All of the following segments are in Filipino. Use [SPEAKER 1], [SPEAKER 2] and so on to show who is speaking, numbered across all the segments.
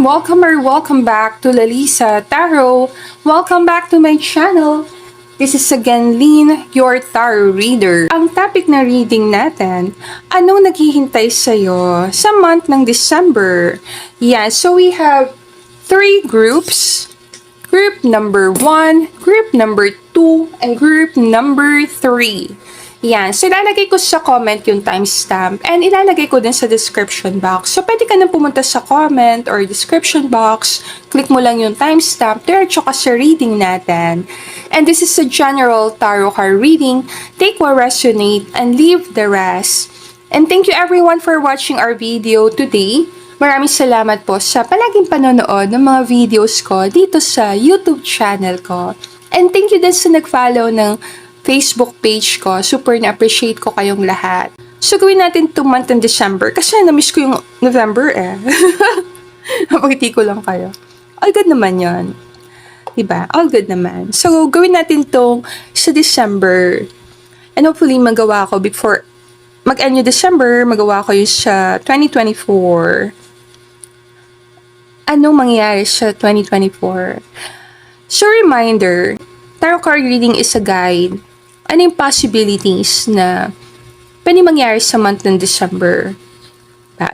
[SPEAKER 1] welcome back to Lalisa Tarot. Welcome back to my channel. This is again Lynn, your tarot reader. Ang topic na reading natin, anong naghihintay sa'yo sa month ng December? Yeah, so we have 3 groups. Group number 1, group number 2, and group number 3. Yan. So, ilalagay ko sa comment yung timestamp and ilalagay ko din sa description box. So, pwede ka nang pumunta sa comment or description box. Click mo lang yung timestamp. Diretso ka sa reading natin. And this is a general tarot card reading. Take what resonate and leave the rest. And thank you everyone for watching our video today. Maraming salamat po sa palaging panonood ng mga videos ko dito sa YouTube channel ko. And thank you din sa nag-follow ng Facebook page ko. Super na-appreciate ko kayong lahat. So, gawin natin itong month ng December kasi na-miss ko yung November eh. Napagiti ko lang kayo. All good naman yon, diba? All good naman. So, gawin natin itong sa December. And hopefully, magawa ko before mag-end yung December, magawa ko yung sa 2024. Anong mangyayari sa 2024? So, reminder, tarot card reading is a guide. Ano yung possibilities na pwede mangyari sa month ng December?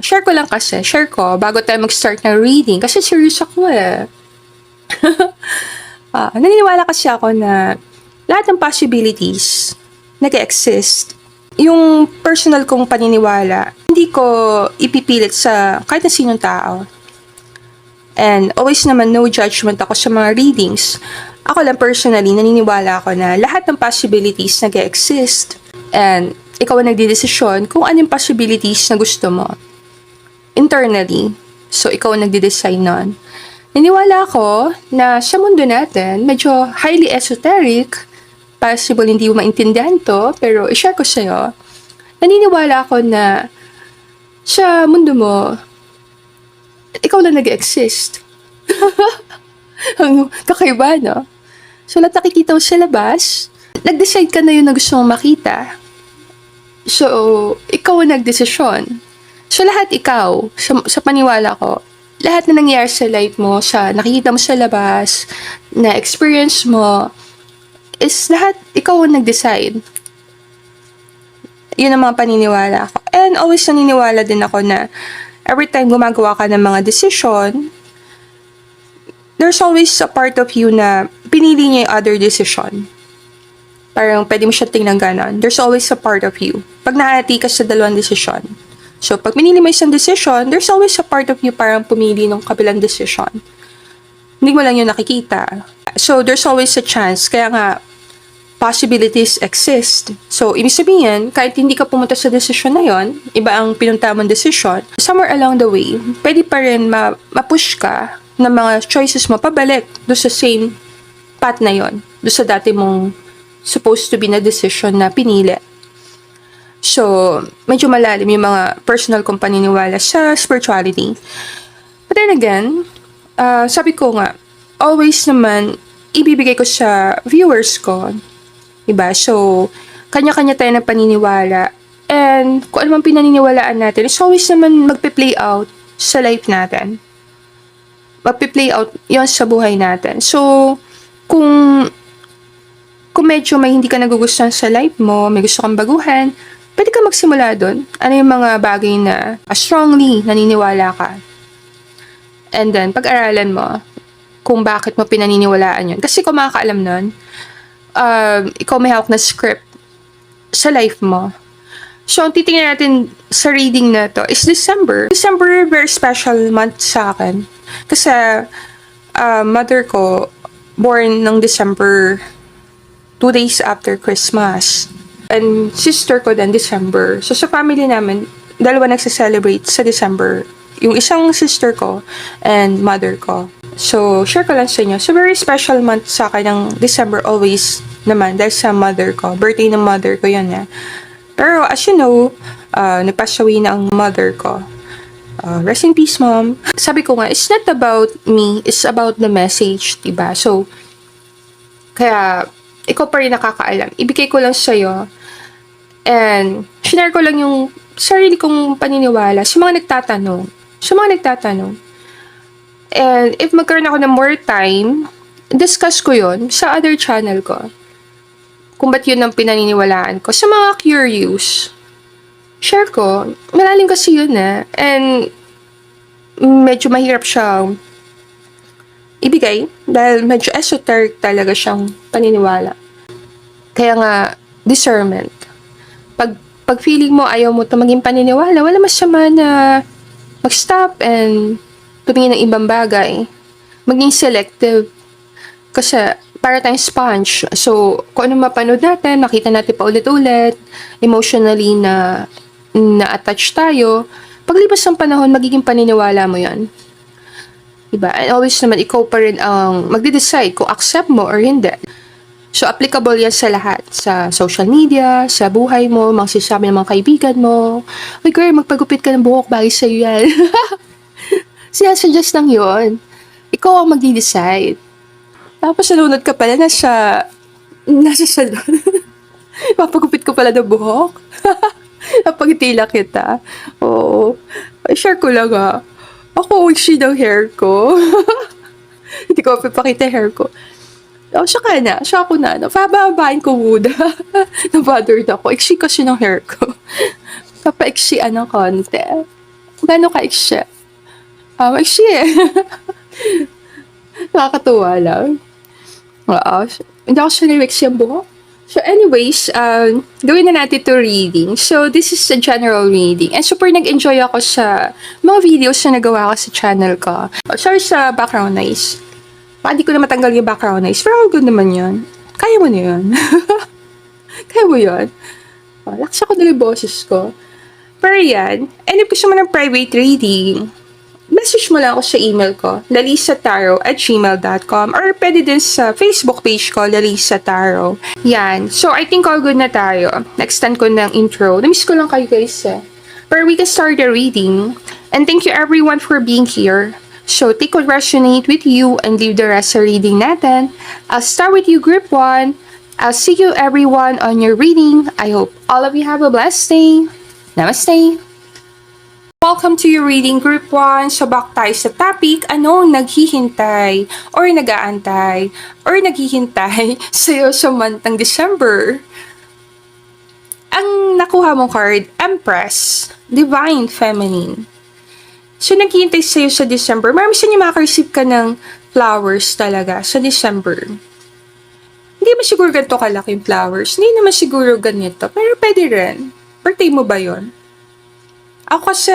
[SPEAKER 1] Share ko lang kasi. Share ko bago tayo mag-start ng reading. Kasi serious ako eh. Naniniwala kasi ako na lahat ng possibilities nag-exist. Yung personal kong paniniwala, hindi ko ipipilit sa kahit na sinong tao. And always naman no judgment ako sa mga readings. Ako lang personally, naniniwala ako na lahat ng possibilities nag-exist. And ikaw ang nagdidesisyon kung ano yung possibilities na gusto mo. Internally. So, ikaw ang nagdi-decide nun. Naniniwala ako na sa mundo natin, medyo highly esoteric. Possible hindi mo maintindihan to, pero i-share ko sa'yo. Naniniwala ako na sa mundo mo, ikaw lang nag-exist. Ang kakaiba, no? So, lahat nakikita mo sa labas, nag-decide ka na yun na gusto mong makita. So, ikaw ang nagdesisyon. So, lahat ikaw, sa paniwala ko, lahat na nangyayari sa life mo, sa nakikita mo sa labas, na experience mo, is lahat ikaw ang nag-decide. Yun ang mga paniniwala ko. And always naniniwala din ako na every time gumagawa ka ng mga decision, there's always a part of you na pinili niya yung other decision. Parang pwede mo siya tingnan ganon. There's always a part of you. Pag nahati ka sa dalawang decision. So, pag pinili mo isang decision, there's always a part of you parang pumili ng kabilang decision. Hindi mo lang yung nakikita. So, there's always a chance. Kaya nga, possibilities exist. So, ibig sabihin, kahit hindi ka pumunta sa decision na yon, iba ang pinunta mong decision, somewhere along the way, pwede pa rin ma-push ka ng mga choices mo pabalik do sa same path na yon, do sa dati mong supposed to be na decision na pinili. So, medyo malalim yung mga personal kong paniniwala sa spirituality. But then again, sabi ko nga, always naman, ibibigay ko sa viewers ko. Diba? So, kanya-kanya tayo ng paniniwala. And kung ano man pinaniniwalaan natin, it's always naman magpe-play out sa life natin. Magpe-play out yon sa buhay natin. So, kung medyo may hindi ka nagugustuhan sa life mo, may gusto kang baguhan, pwede ka magsimula doon. Ano yung mga bagay na strongly naniniwala ka. And then, pag-aralan mo kung bakit mo pinaniniwalaan yun. Kasi kung makakaalam nun, ikaw may hawak na script sa life mo. So, ang titingnan natin sa reading na to is December. December, very special month sa akin. Kasi, mother ko, born ng December, 2 days after Christmas. And sister ko din, December. So, sa family namin, dalawa nagsa-celebrate sa December. Yung isang sister ko and mother ko. So, share ko lang sa inyo. So, very special month sa akin ng December always naman dahil sa mother ko. Birthday ng mother ko yun eh. Pero, as you know, nag-pass away na ang mother ko. Rest in peace, mom. Sabi ko nga, it's not about me, it's about the message, diba? So, kaya, ikaw pa rin nakakaalam. Ibigay ko lang sa'yo. And, share ko lang yung sarili kong paniniwala sa mga nagtatanong. And if magkaroon ako ng more time, discuss ko yun sa other channel ko. Kung ba't yun ang pinaniniwalaan ko. Sa mga curious, share ko. Malalim kasi yun And medyo mahirap siyang ibigay dahil medyo esoteric talaga siyang paniniwala. Kaya nga, discernment. Pag feeling mo ayaw mo ito maging paniniwala, wala masama na mag-stop and tumingin ng ibang bagay. Maging selective. Kasi para tayong sponge. So, kung ano mapanood natin, makita natin pa ulit-ulit, emotionally na na-attach tayo, paglipas ng panahon, magiging paniniwala mo yan. Diba? And always naman, ikaw pa rin ang magde-decide kung accept mo or hindi. So, applicable yan sa lahat. Sa social media, sa buhay mo, mga sinasabi ng mga kaibigan mo. Uy, girl, magpagupit ka ng buhok, bagay sa'yo yan. Sinasuggest lang yun. Ikaw ang magde-decide. Tapos, nalunod ka pala, nasa salon. Papagupit ko pala ng buhok. Napagitila kita. Oo. Share ko lang Ako, wishing ng hair ko. Hindi ko papakita hair ko. Siya ako na. Pababain ko muna. Nabothered ako. Iksi kasi ng hair ko. Papa-iksian ng konti. Gano'n ka-iksi? Iksi Nakakatuwa lang. Hindi ako siya nag-iksi ang buhok. So anyways, gawin na natin to reading. So this is a general reading. And super nag-enjoy ako sa mga videos na nagawa ko sa channel ko. Sorry sa background noise. Baka di ko na matanggal yung background noise. Pero good naman yun. Kaya mo na yun. Kaya mo yun. Lakas ako na yung boses ko. Pero yan. And if gusto mo ng private reading, message mo lang ako sa email ko, lalisataro@gmail.com, or pwede din sa Facebook page ko, Lalisa Taro. Yan. So, I think all good na tayo. Nag-stand ko ng intro. Namiss ko lang kayo guys But we can start the reading. And thank you everyone for being here. So, take what resonate with you and leave the rest sa reading natin. I'll start with you, Group 1. I'll see you everyone on your reading. I hope all of you have a blessed day. Namaste. Welcome to your reading, Group 1. So, back tayo sa topic, anong naghihintay or nag-aantay or naghihintay sa'yo sa month ng December? Ang nakuha mong card, Empress, Divine Feminine. So, naghihintay sa'yo sa December. Marami sa inyo makareceive ka ng flowers talaga sa December. Hindi naman siguro ganito kalaki yung flowers. Hindi naman siguro ganito. Pero pwede rin. Birthday mo ba yon? Ako kasi,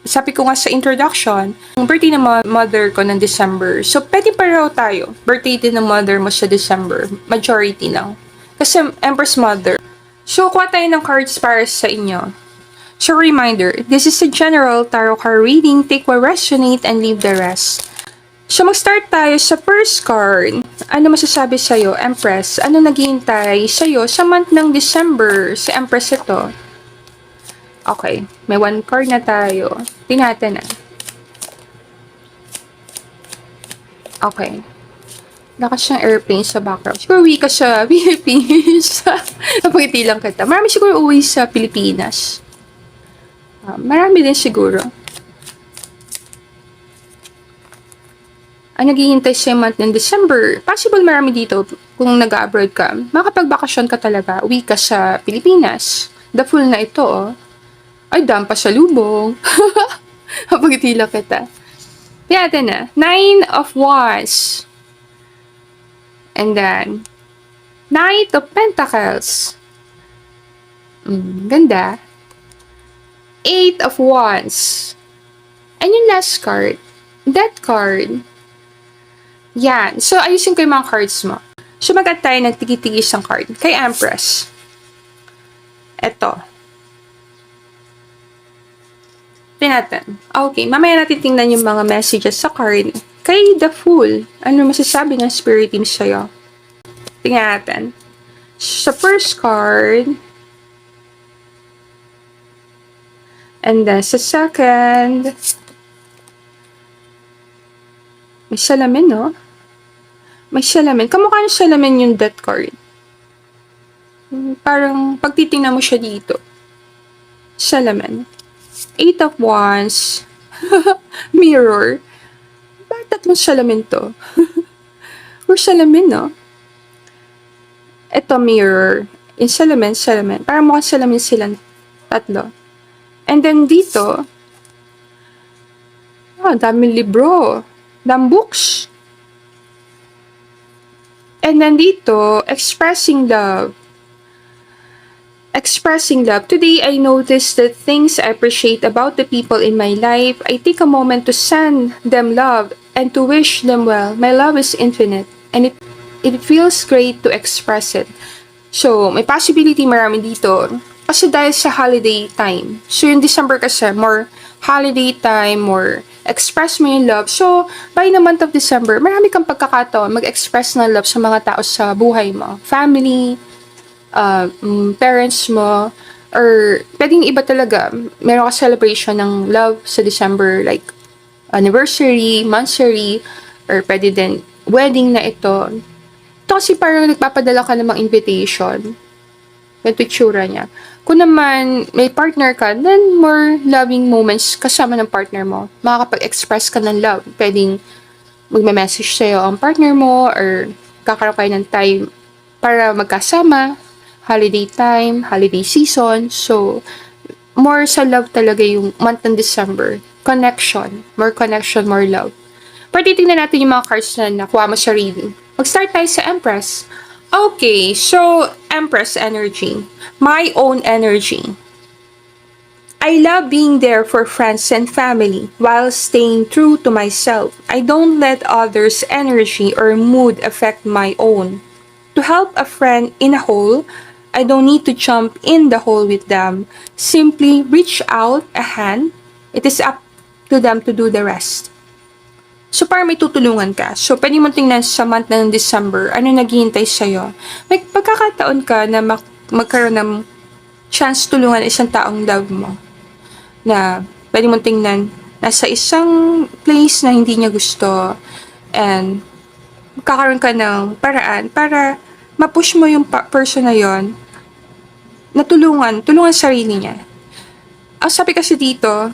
[SPEAKER 1] sabi ko nga sa introduction, ang birthday ng mother ko ng December. So, pwede pa raw tayo. Birthday din ng mother mo sa December. Majority lang. Kasi, Empress Mother. So, kuha tayo ng cards para sa inyo. So, reminder, this is a general tarot card reading. Take what resonate and leave the rest. So, mag-start tayo sa first card. Ano masasabi sa'yo, Empress? Ano naghihintay sa'yo sa month ng December? Si Empress ito. Okay, may one card na tayo. Tingnan natin Okay. Lakas siyang airplane sa background. Siguro uwi ka sa Philippines. Napagiti lang kita. Marami siguro uwi sa Pilipinas. Marami din siguro. Ang naghihintay sa month ng December, possible marami dito kung nag-abroad ka. Makapag-bakasyon ka talaga. Uwi ka sa Pilipinas. The full na ito Ay, dampa sa lubong. Napagitila kita. Tingnan na. 9 of Wands. And then, Knight of Pentacles. Ganda. 8 of Wands. And yung last card, Death card. Yan. So, ayusin ko yung mga cards mo. So, mag-add tayo ng tigi-tigi isang card. Kay Empress. Eto. Natin. Okay, mamaya natin tingnan yung mga messages sa card. Kay The Fool, ano masasabi ng Spirit Team sa'yo? Tingnan natin. Sa first card, and then sa second, may salamin, no? May salamin. Kamukha ng salamin yung Death card. Parang pagtitingnan mo siya dito. Salamin. 8 of Wands. Mirror. Bakit tatlong salamin to? Or salamin, no? Ito, mirror. Yung salamin. Parang mukhang salamin silang tatlo. And then dito, daming libro. Daming books. And then dito, expressing love. Expressing love. Today, I noticed the things I appreciate about the people in my life. I take a moment to send them love and to wish them well. My love is infinite and it feels great to express it. So, may possibility marami dito. Kasi dahil sa holiday time. So, yung December kasi, more holiday time, more express mo yung love. So, by the month of December, marami kang pagkakataon mag-express ng love sa mga tao sa buhay mo. Family, parents mo, or pwedeng iba talaga. Meron ka celebration ng love sa December, like anniversary, monthsary, or pwede din wedding na ito. Ito kasi parang nagpapadala ka ng mga invitation. Ganito tsura niya. Kung naman may partner ka, then more loving moments kasama ng partner mo. Makakapag-express ka ng love. Pwedeng magme-message sa'yo ang partner mo or kakaroon kayo ng time para magkasama. Holiday time, holiday season. So, more sa love talaga yung month ng December. Connection. More connection, more love. Pwede tingnan natin yung mga cards na nakuha mo sa reading. Mag-start tayo sa Empress. Okay, so Empress energy. My own energy. I love being there for friends and family while staying true to myself. I don't let others' energy or mood affect my own. To help a friend in a hole, I don't need to jump in the hole with them. Simply reach out a hand. It is up to them to do the rest. So, parang may tutulungan ka. So, pwede mo tingnan sa month ng December, ano naghihintay sa'yo. May pagkakataon ka na magkaroon ng chance tulungan isang taong love mo. Na pwede mo tingnan, nasa isang place na hindi niya gusto. And, magkakaroon ka ng paraan para ma-push mo yung person na yon na tulungan sarili niya. Ang sabi kasi dito,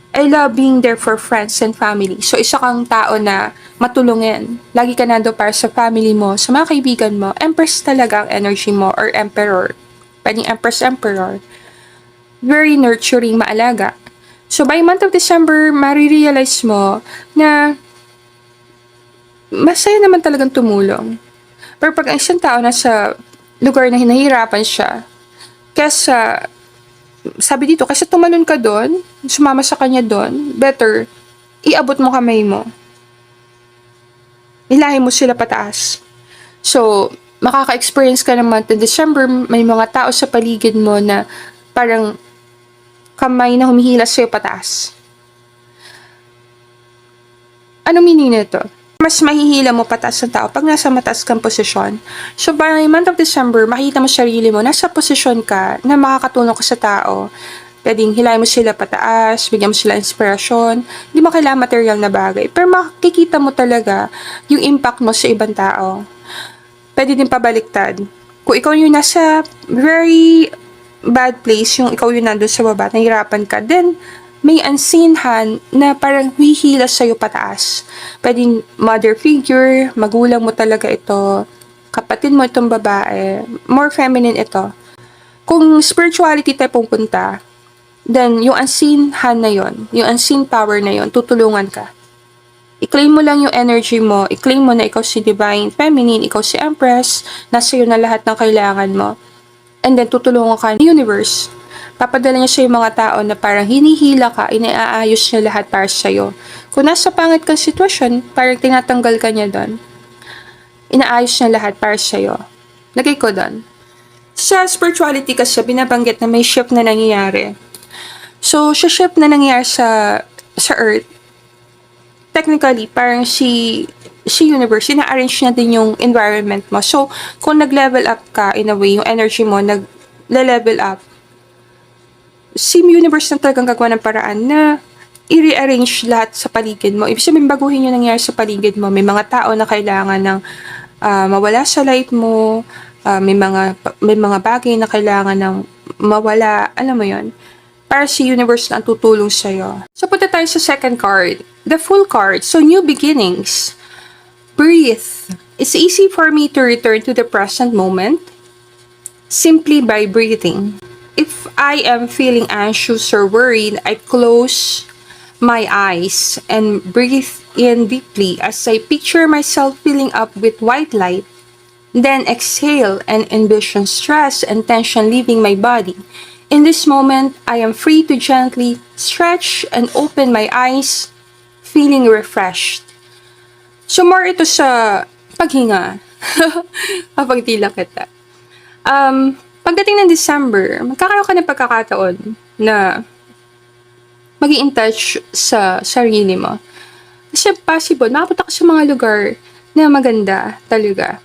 [SPEAKER 1] I love being there for friends and family. So, isa kang tao na matulungin. Lagi ka nando para sa family mo, sa mga kaibigan mo. Empress talaga ang energy mo or emperor. Pwedeng empress, emperor. Very nurturing, maalaga. So, by month of December, marirealize mo na masaya naman talagang tumulong. Pero pag ang isang tao nasa lugar na hinahirapan siya, kesa sabi dito, kasi tumalon ka doon, sumama sa kanya doon, better, iabot mo kamay mo. Ilahin mo sila pataas. So, makaka-experience ka naman in December, may mga tao sa paligid mo na parang kamay na humihila sa'yo pataas. Anong meaning nito? Mas mahihila mo pataas ng tao pag nasa mataas kang posisyon. So, by month of December, makita mo sarili mo, nasa posisyon ka na makakatulong ka sa tao. Pwedeng hilahin mo sila pataas, bigyan mo sila inspirasyon. Hindi mo kailangan material na bagay. Pero makikita mo talaga yung impact mo sa ibang tao. Pwede din pabaliktad. Kung ikaw yung nasa very bad place, yung ikaw yung nandun sa baba, nahihirapan ka, then may unseen hand na parang hihila sa'yo pataas. Pwedeng mother figure, magulang mo talaga ito, kapatid mo itong babae, more feminine ito. Kung spirituality tayo pupunta, then yung unseen hand na yon, yung unseen power na yon, tutulungan ka. I-claim mo lang yung energy mo, i-claim mo na ikaw si Divine Feminine, ikaw si Empress, nasa iyo na lahat ng kailangan mo. And then tutulungan ka ng universe. Papadala niya sa yung mga tao na parang hinihila ka, inaayos niya lahat para sa iyo. Kung nasa pangit kang sitwasyon, parang tinatanggal ka niya doon. Inaayos niya lahat para sa iyo. Lagay ko doon. Sa spirituality kasi, binabanggit na may shift na nangyayari. So, sa shift na nangyayari sa Earth, technically, parang si universe, ina-arrange niya din yung environment mo. So, kung nag-level up ka, in a way, yung energy mo, nag-level up, si universe na talagang gagawa ng paraan na i-rearrange lahat sa paligid mo. Ibig sabihin, baguhin yung nangyari sa paligid mo. May mga tao na kailangan ng mawala sa light mo, may mga bagay na kailangan ng mawala, alam mo yon, para si universe na ang tutulong sa'yo. So, punta tayo sa second card. the full card. So, new beginnings. Breathe. It's easy for me to return to the present moment simply by breathing. If I am feeling anxious or worried, I close my eyes and breathe in deeply as I picture myself filling up with white light. Then exhale and envision stress and tension leaving my body. In this moment, I am free to gently stretch and open my eyes, feeling refreshed. So more ito sa paghinga. Kapag tila kita. Pagdating ng December, magkakaroon ka ng pagkakataon na mag-i-in touch sa sarili mo. Kasi possible, makapunta ka sa mga lugar na maganda talaga.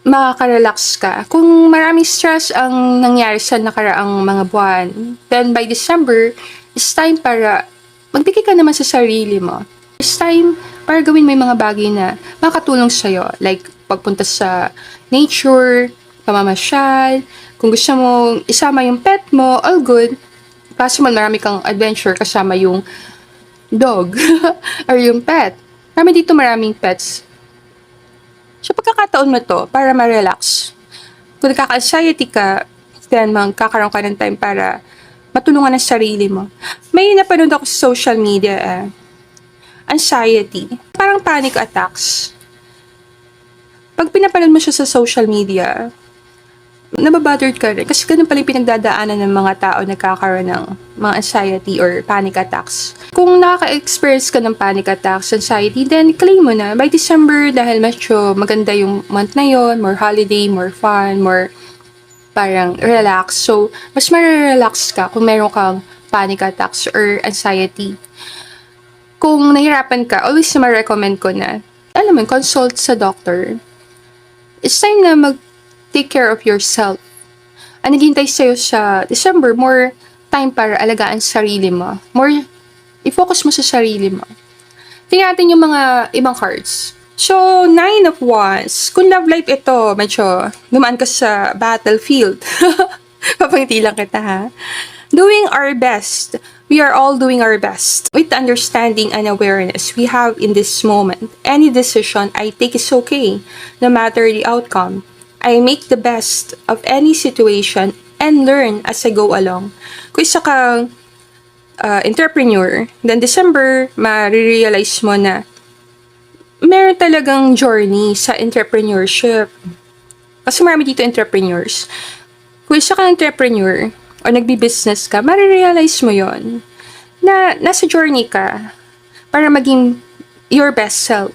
[SPEAKER 1] Makaka-relax ka. Kung maraming stress ang nangyari sa nakaraang mga buwan, then by December, it's time para magbigay ka naman sa sarili mo. It's time para gawin mo yung mga bagay na makatulong sa'yo. Like, pagpunta sa nature, pamamasyal, kung gusto mo isama yung pet mo, all good. Possible marami kang adventure kasama yung dog or yung pet. Maraming pets. So, pagkakataon mo to para ma-relax. Kung nagkaka-anxiety ka, then magkakaroon ka ng time para matulungan ang sarili mo. May napanood ako sa social media, anxiety. Parang panic attacks. Pag pinapanood mo siya sa social media, nababothered ka rin. Kasi ganun pala yung pinagdadaanan ng mga tao nagkakaroon ng mga anxiety or panic attacks. Kung nakaka-experience ka ng panic attacks, anxiety, then claim mo na. By December, dahil medyo maganda yung month na yon, more holiday, more fun, more parang relax. So, mas ma-relax ka kung meron kang panic attacks or anxiety. Kung nahirapan ka, always ma-recommend ko na, alam mo, consult sa doctor. It's time na take care of yourself. Ang naghihintay sa'yo sa December, more time para alagaan sarili mo. More, i-focus mo sa sarili mo. Tingnan natin yung mga ibang cards. So, 9 of Wands. Kung love life ito, medyo dumaan ka sa battlefield. Papangiti lang kita, ha? Doing our best. We are all doing our best. With the understanding and awareness we have in this moment, any decision I take is okay, no matter the outcome. I make the best of any situation and learn as I go along. Kung isa kang entrepreneur, then December, ma-realize mo na meron talagang journey sa entrepreneurship. Kasi marami dito entrepreneurs. Kung isa kang entrepreneur o nagbi-business ka, ma-realize mo yon na nasa journey ka para maging your best self.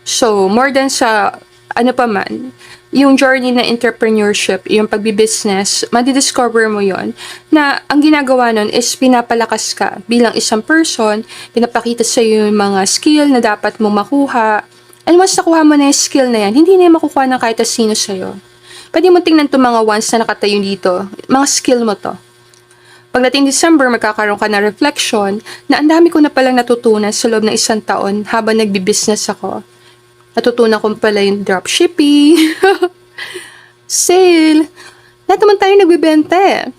[SPEAKER 1] So, more than sa ano pa man, yung journey na entrepreneurship, yung pagbi-business, madidiscover mo yon na ang ginagawa nun is pinapalakas ka bilang isang person, pinapakita sa iyo yung mga skill na dapat mo makuha. And once nakuha mo na yung skill na yan, hindi na yung makukuha ng kahit sino sa'yo. Pwede mo tingnan itong mga ones na nakatayo dito, mga skill mo to. Pagdating December, magkakaroon ka na reflection na ang dami ko na palang natutunan sa loob ng isang taon habang nagbi-business ako. Natutunan ko pala yung dropshipping, sale. Lahat naman tayo nagbibenta eh.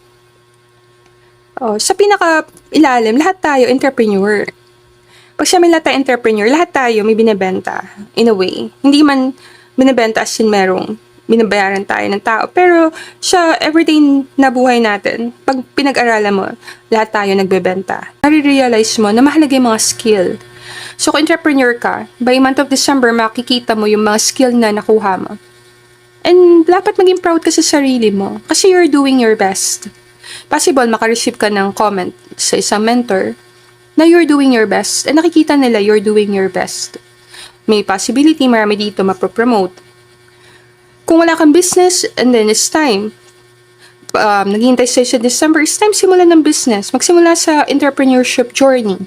[SPEAKER 1] Oh, sa pinaka-ilalim, lahat tayo entrepreneur. Pag sabi lahat tayo entrepreneur, lahat tayo may binibenta in a way. Hindi man binibenta as in merong binabayaran tayo ng tao. Pero sa everyday na buhay natin, pag pinag-aralan mo, lahat tayo nagbebenta. Nare-realize mo na mahalaga yung mga skill. So, kung entrepreneur ka, by month of December, makikita mo yung mga skill na nakuha mo. And dapat maging proud ka sa sarili mo kasi you're doing your best. Possible, makareceive ka ng comment sa isang mentor na you're doing your best and nakikita nila you're doing your best. May possibility, marami dito mapropromote. Kung wala kang business, and then it's time, naghihintay sa'yo sa December, it's time simulan ng business. Magsimula sa entrepreneurship journey.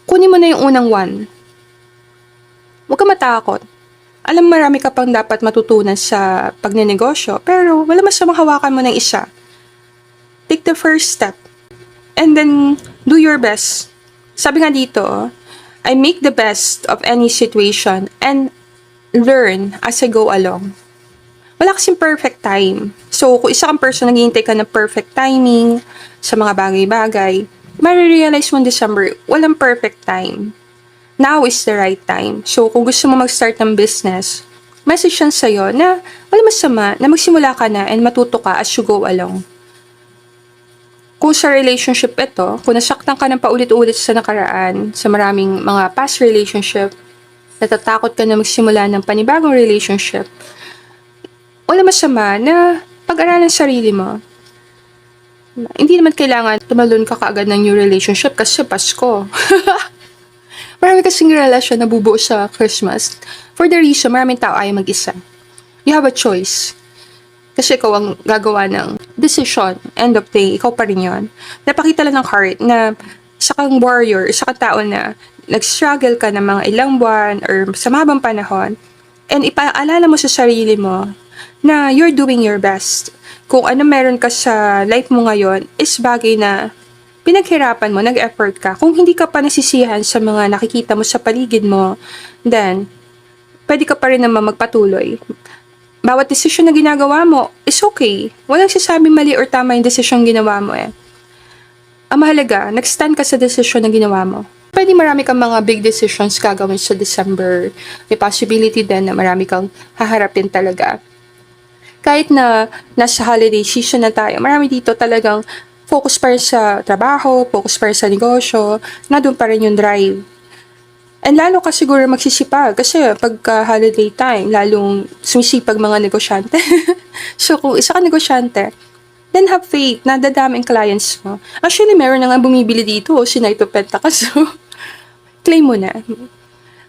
[SPEAKER 1] Kunin mo na yung unang one. Huwag ka matakot. Alam, marami ka pang dapat matutunan sa pagnenegosyo, pero wala masamang hawakan mo ng isa. Take the first step. And then, do your best. Sabi nga dito, I make the best of any situation and learn as I go along. Wala kasing perfect time. So, kung isa kang person naghihintay ka ng perfect timing sa mga bagay-bagay, marirealize mo in December, walang perfect time. Now is the right time. So, kung gusto mo mag-start ng business, message yan sa'yo na wala masama na magsimula ka na and matuto ka as you go along. Kung sa relationship ito, kung nasaktan ka ng paulit-ulit sa nakaraan, sa maraming mga past relationship, natatakot ka na magsimula ng panibagong relationship, wala masama na pag-aralan sarili mo. Hindi naman kailangan tumalon ka kaagad ng new relationship kasi Pasko. Marami kasing relasyon na bubuo sa Christmas. For the reason, maraming tao ayaw mag-isa. You have a choice. Kasi ikaw ang gagawa ng decision. End of day, ikaw pa rin yun. Napakita lang ng heart na isa kang warrior, isa kang tao na nag-struggle ka ng mga ilang buwan or sa mahabang panahon. And ipaalala mo sa sarili mo na you're doing your best. Kung ano meron ka sa life mo ngayon is bagay na pinaghirapan mo, nag-effort ka. Kung hindi ka pa nasisiyahan sa mga nakikita mo sa paligid mo, then, pwede ka pa rin naman magpatuloy. Bawat desisyon na ginagawa mo is okay. Walang sasabing mali or tama yung desisyon ginawa mo eh. Ang mahalaga, nag-stand ka sa desisyon na ginawa mo. Pwede marami kang mga big decisions gagawin sa December. May possibility din na marami kang haharapin talaga. Kahit na nasa holiday season na tayo, marami dito talagang focus pa rin sa trabaho, focus pa rin sa negosyo, na doon pa rin yung drive. And lalo ka siguro magsisipag kasi pagka holiday time, lalong sumisipag mga negosyante. So kung isa ka negosyante, then have faith na dadaming clients mo. Actually, meron na nga bumibili dito, si Knight of Pentacles. So, claim mo na.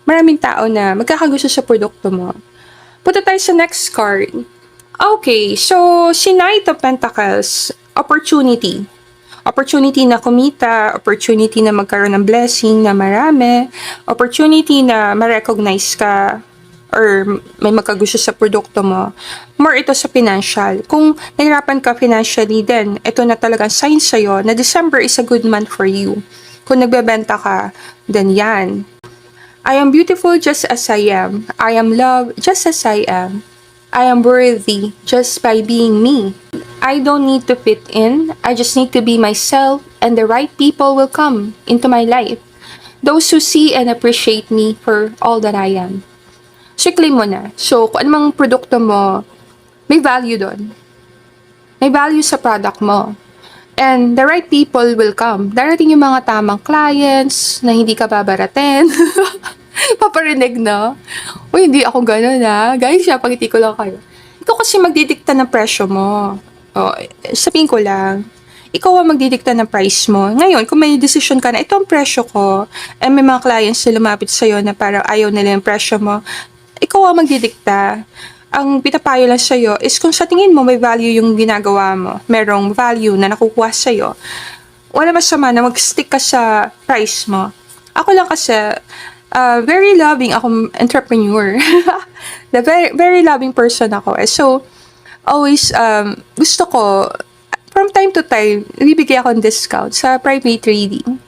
[SPEAKER 1] Maraming tao na magkakagusto sa produkto mo. Punta tayo sa next card. Okay, so si Knight of Pentacles, opportunity. Opportunity na kumita, opportunity na magkaroon ng blessing na marami, opportunity na ma-recognize ka or may magkagusto sa produkto mo. More ito sa financial. Kung nahirapan ka financially, then ito na talagang sign sa'yo na December is a good month for you. Kung nagbebenta ka, then yan. I am beautiful just as I am. I am loved just as I am. I am worthy just by being me. I don't need to fit in. I just need to be myself and the right people will come into my life. Those who see and appreciate me for all that I am. So, claim mo na. So, kung anumang produkto mo, may value doon. May value sa product mo. And the right people will come. Darating yung mga tamang clients na hindi ka babaratin. Paparinig, no? Uy, hindi ako ganun, ha? Guys, pangiti ko lang kayo. Ikaw kasi magdidikta ng presyo mo. O, sabihin ko lang, ikaw ang magdidikta ng price mo. Ngayon, kung may decision ka na, ito ang presyo ko, and may mga clients na lumapit sa'yo na parang ayaw nila yung presyo mo, ikaw ang magdidikta. Ang pinapayo lang sa'yo is kung sa tingin mo may value yung ginagawa mo, merong value na nakukuha sa'yo, wala masama na mag-stick ka sa price mo. Ako lang kasi, very loving akong entrepreneur. The very loving person ako. So, always, gusto ko, from time to time, bibigay ako ng discount sa private reading.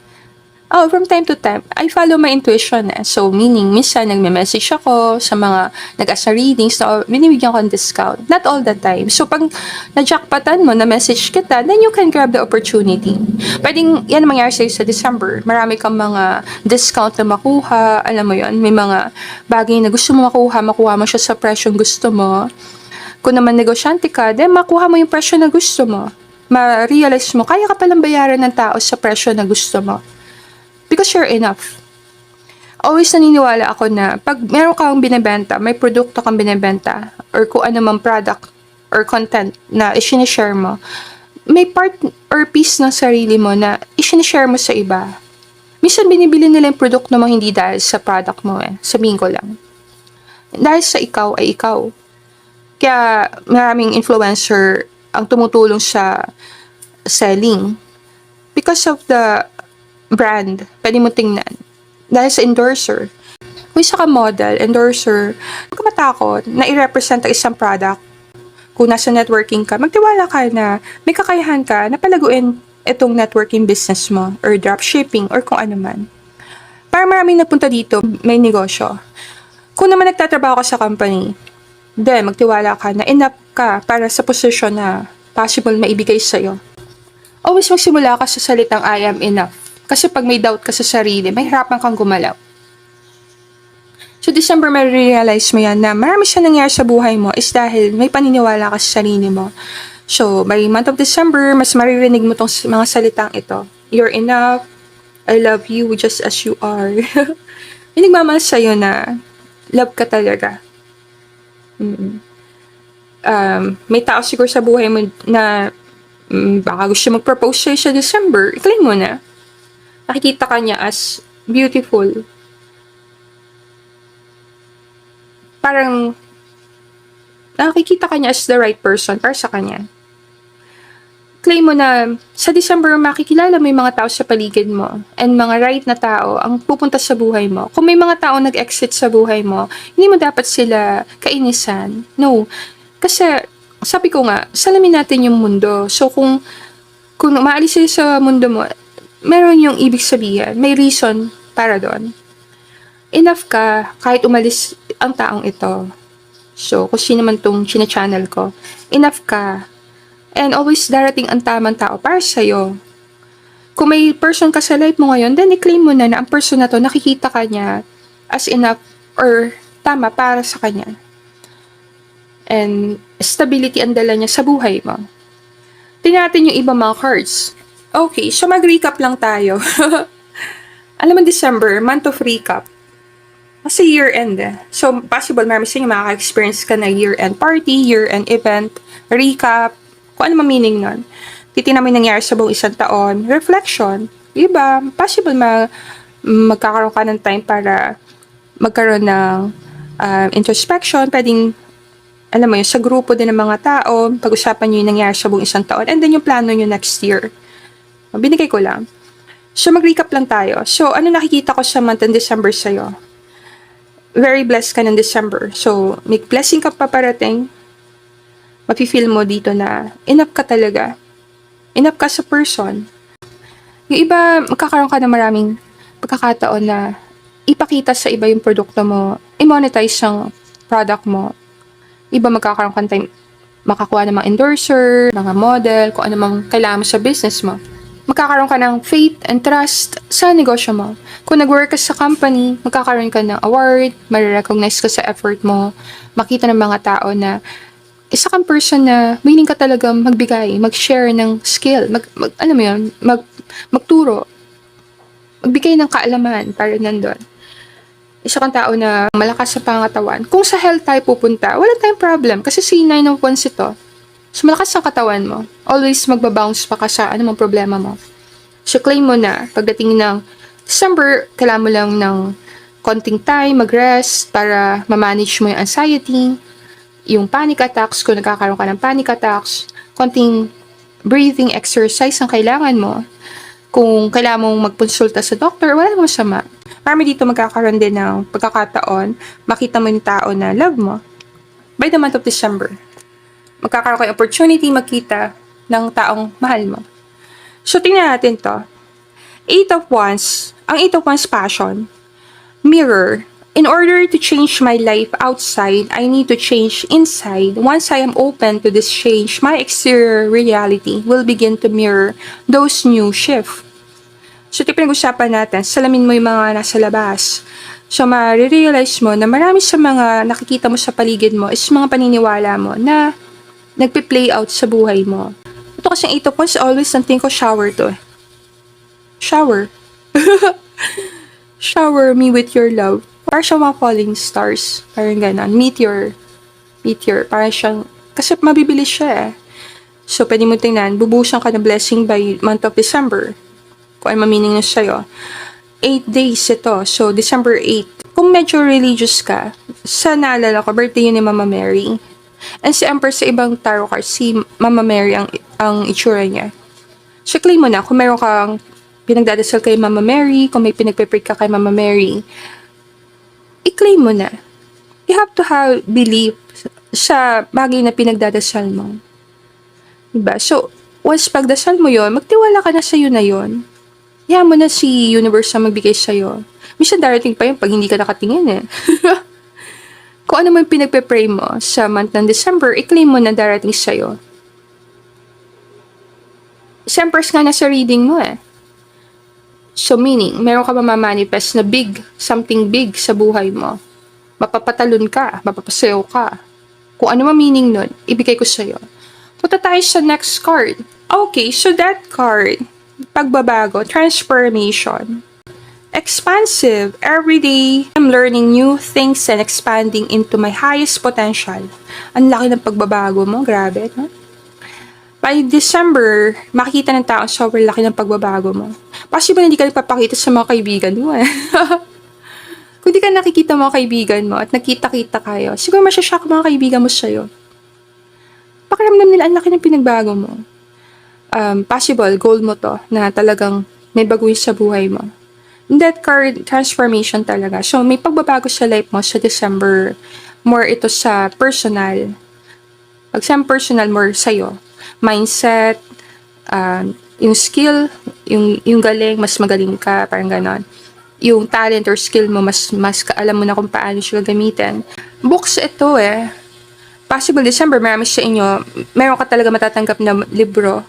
[SPEAKER 1] From time to time, I follow my intuition. So, meaning, minsan nagme-message ako sa mga nag-asa readings na binibigyan ko ng discount. Not all the time. So, pag na-jackpotan mo, na-message kita, then you can grab the opportunity. Pwedeng yan mangyari sa'yo sa December. Marami kang mga discount na makuha. Alam mo yon, may mga bagay na gusto mo makuha mo siya sa presyong gusto mo. Kung naman negosyante ka, then makuha mo yung presyo na gusto mo. Ma-realize mo, kaya ka palang bayaran ng tao sa presyo na gusto mo. Because you're enough. Always naniniwala ako na pag meron kang binibenta, may produkto kang binibenta, or kung ano mang product or content na isinishare mo, may part or piece ng sarili mo na isinishare mo sa iba. Minsan binibili nila yung produkto mo hindi dahil sa product mo eh. Sabihin ko lang. Dahil sa ikaw ay ikaw. Kaya maraming influencer ang tumutulong sa selling. Because of the brand, pwede mo tingnan. Dahil sa endorser. Kung isa ka model, endorser, huwag ka matakot na i-represent ang isang product. Kung nasa networking ka, magtiwala ka na may kakayahan ka na palaguin itong networking business mo or dropshipping or kung ano man. Para maraming napunta dito, may negosyo. Kung naman nagtatrabaho ka sa company, then magtiwala ka na enough ka para sa posisyon na possible maibigay sa'yo. always magsimula ka sa salitang I am enough. Kasi pag may doubt ka sa sarili, may hirapan kang gumalaw. So, December, ma-realize mo yan na marami siya nangyari sa buhay mo is dahil may paniniwala ka sa sarili mo. So, by month of December, mas maririnig mo tong mga salitang ito. You're enough. I love you just as you are. May nagmamahal sa'yo na love ka talaga. May tao siguro sa buhay mo na baka gusto mag-propose sa'yo sa December. I-claim mo na. Nakikita ka niya as beautiful. Parang nakikita ka niya as the right person para sa kanya. Claim mo na sa December makikilala mo yung mga tao sa paligid mo and mga right na tao ang pupunta sa buhay mo. Kung may mga tao nag-exit sa buhay mo, hindi mo dapat sila kainisan. No. Kasi sabi ko nga, salamin natin yung mundo. So kung umaalis sila sa mundo mo, meron yung ibig sabihin. May reason para doon. Enough ka kahit umalis ang taong ito. So, kung sino man tong china-channel ko, enough ka. And always darating ang tamang tao para sa'yo. Kung may person ka sa life mo ngayon, then i-claim mo na ang person na to, nakikita ka niya as enough or tama para sa kanya. And stability ang dala niya sa buhay mo. Tingnan natin yung ibang mga cards. Okay, so mag-recap lang tayo. Alam mo, December, month of recap. Kasi year-end eh. So, possible marami sa inyo makaka-experience ka na year-end party, year-end event, recap, kung ano meaning nun. Titignan mo yung nangyari sa buong isang taon, reflection. Iba, possible magkakaroon ka ng time para magkaroon ng introspection, pwedeng, alam mo yun, sa grupo din ng mga tao, pag-usapan nyo yung nangyari sa buong isang taon, and then yung plano nyo next year. Binigay ko lang. So, mag-recap lang tayo. So, ano nakikita ko sa month ng December sa'yo? Very blessed ka ng December. So, may blessing ka paparating. Mafe-feel mo dito na enough ka talaga. Enough ka sa person. Yung iba, magkakaroon ka ng maraming pagkakataon na ipakita sa iba yung produkto mo, i-monetize yung product mo. Iba magkakaroon ka ng time makakuha ng mga endorser, mga model, kung ano mang kailangan mo sa business mo. Magkakaroon ka ng faith and trust sa negosyo mo. Kung nag-work ka sa company, magkakaroon ka ng award, marirecognize ka sa effort mo, makita ng mga tao na isa kang person na willing ka talagang magbigay, mag-share ng skill, alam mo yun, magturo, magbigay ng kaalaman para nandun. Isa kang tao na malakas sa pangatawan. Kung sa health tayo pupunta, wala tayong problem kasi si 9 of Wands ito. So, malakas ang katawan mo. Always magbabounce pa ka sa anumang problema mo. So, claim mo na, pagdating ng December, kailangan mo lang ng konting time, mag-rest, para ma-manage mo yung anxiety, yung panic attacks, kung nagkakaroon ka ng panic attacks, konting breathing exercise ang kailangan mo. Kung kailangan mong magkonsulta sa doctor, wala namang masama. Marami dito magkakaroon din ng pagkakataon, makita mo yung tao na love mo. By the month of December, magkakaroon kayo opportunity makita ng taong mahal mo. So, tingnan natin to. 8 of Wands. Ang 8 of Wands passion. Mirror. In order to change my life outside, I need to change inside. Once I am open to this change, my exterior reality will begin to mirror those new shift. So, ito pinag-usapan natin. Salamin mo yung mga nasa labas. So, ma-realize mo na marami sa mga nakikita mo sa paligid mo is mga paniniwala mo na nagpe-play out sa buhay mo. Ito kasi 8 of Wands, always natin ko shower to. Shower. Shower me with your love. Para siya mga falling stars. Parang ganon. Meteor. Meteor. Parang siyang, kasi mabibilis siya eh. So, pwede mo tingnan, bubuhusan ka ng blessing by month of December. Kung ano ma-meaning na sa'yo. 8 days ito. So, December 8. Kung medyo religious ka, sa naalala ko, birthday yun ni Mama Mary. And si Empress sa ibang tarot card, si Mama Mary ang itsura niya. So, claim mo na, kung meron kang pinagdadasal kay Mama Mary, kung may pinagpe-pray ka kay Mama Mary, i-claim mo na. You have to have belief sa bagay na pinagdadasal mo. Diba? So, once pagdasal mo yon, magtiwala ka na sa'yo na yon. Yaman mo na si universe na magbigay sa'yo. Minsan darating pa yun pag hindi ka nakatingin eh. Kung ano man pinagpe-pray mo sa month ng December, i-claim mo na darating sa'yo. Siyempre nga nasa reading mo eh. So meaning, meron ka mamamanifest na big, something big sa buhay mo. Mapapatalon ka, mapapasayaw ka. Kung ano meaning nun, ibigay ko sa'yo. Punta tayo sa next card. Okay, so that card, pagbabago, transformation. Expansive. Every day, I'm learning new things and expanding into my highest potential. Ang laki ng pagbabago mo. Grabe, no? By December, makikita ng tao sobrang laki ng pagbabago mo. Possible hindi ka nagpapakita sa mga kaibigan mo eh. Kung di ka nakikita mga kaibigan mo at nakita-kita kayo, siguro masyashock mga kaibigan mo sa'yo. Pakiramdam nila ang laki ng pinagbago mo. Possible, goal mo to, na talagang may baguhin sa buhay mo. That card, transformation talaga. So, may pagbabago sa life mo sa December. More ito sa personal. Pag sa personal, more sa'yo. Mindset, yung skill, yung galing, mas magaling ka, parang ganon. Yung talent or skill mo, mas alam mo na kung paano siya gamitin. Books ito eh. Possible December, marami sa inyo, meron ka talaga matatanggap na libro.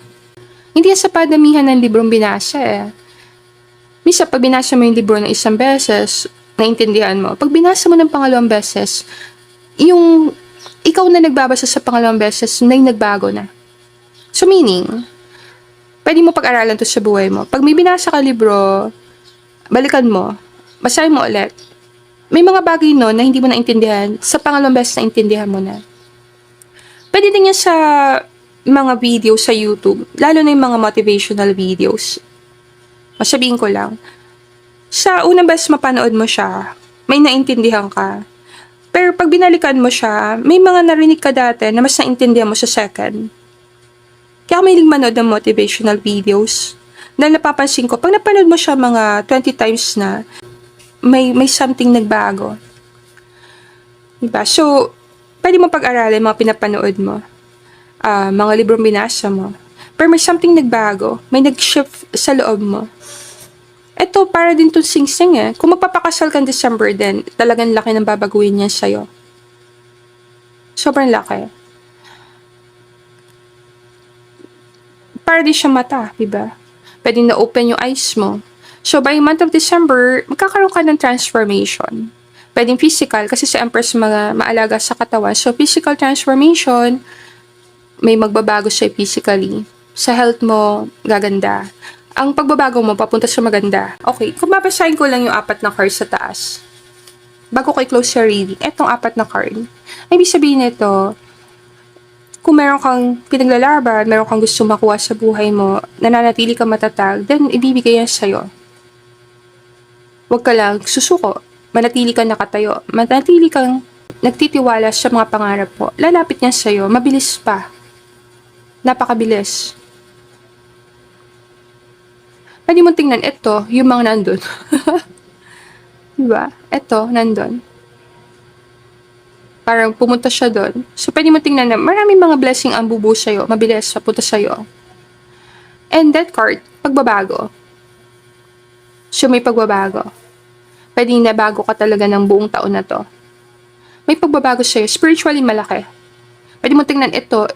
[SPEAKER 1] Hindi sa padamihan ng librong binasa eh. Misa, pag binasa mo yung libro ng isang beses, naintindihan mo. Pag binasa mo ng pangalawang beses, yung ikaw na nagbabasa sa pangalawang beses, na yung nagbago na. So meaning, pwede mo pag-aralan to sa buhay mo. Pag may binasa ka libro, balikan mo, basahin mo ulit. May mga bagay no na hindi mo naintindihan, sa pangalawang beses naintindihan mo na. Pwede din yan sa mga video sa YouTube, lalo na yung mga motivational videos. Masabihin ko lang, sa unang beses mapanood mo siya, may naintindihan ka. Pero pag binalikan mo siya, may mga narinig ka dati na mas naintindihan mo sa second. Kaya may manood ng motivational videos. Dahil napapansin ko, pag napanood mo siya mga 20 times na, may something nagbago. Diba? So, pwede mo pag-aralin mga pinapanood mo. Mga librong binasa mo. Pero may something nagbago. May nag-shift sa loob mo. Ito, para din itong sing-sing eh. Kung magpapakasal kang December din, talagang laki ng babaguhin niya sa'yo. Sobrang laki. Para din siya mata, diba? Pwede na-open yung eyes mo. So, by month of December, magkakaroon ka ng transformation. Pwedeng physical, kasi si Empress maalaga sa katawan. So, physical transformation, may magbabago siya physically. Sa health mo, gaganda. Ang pagbabago mo, papunta sa maganda. Okay, kung babasahin ko lang yung 4 na cards sa taas, bago ko i-close your reading, etong 4 na card, ibig sabihin nito, kung meron kang pinaglalaban, meron kang gusto makuha sa buhay mo, nananatili ka matatag, then ibibigay yan sa'yo. Huwag ka lang susuko, manatili kang nakatayo, manatili kang nagtitiwala sa mga pangarap mo, lalapit yan sa'yo, mabilis pa. Napakabilis. Pwede mo tingnan, ito, yung mga nandun. Diba? Ito, nandun. Parang pumunta siya doon. So, pwede mo tingnan na maraming mga blessing ang bubuo sa'yo. Mabilis, papunta sa'yo. And that card, pagbabago. So, may pagbabago. Pwede na bago ka talaga ng buong taon na to. May pagbabago sa'yo. Spiritually, malaki. Pwede mo tingnan, ito,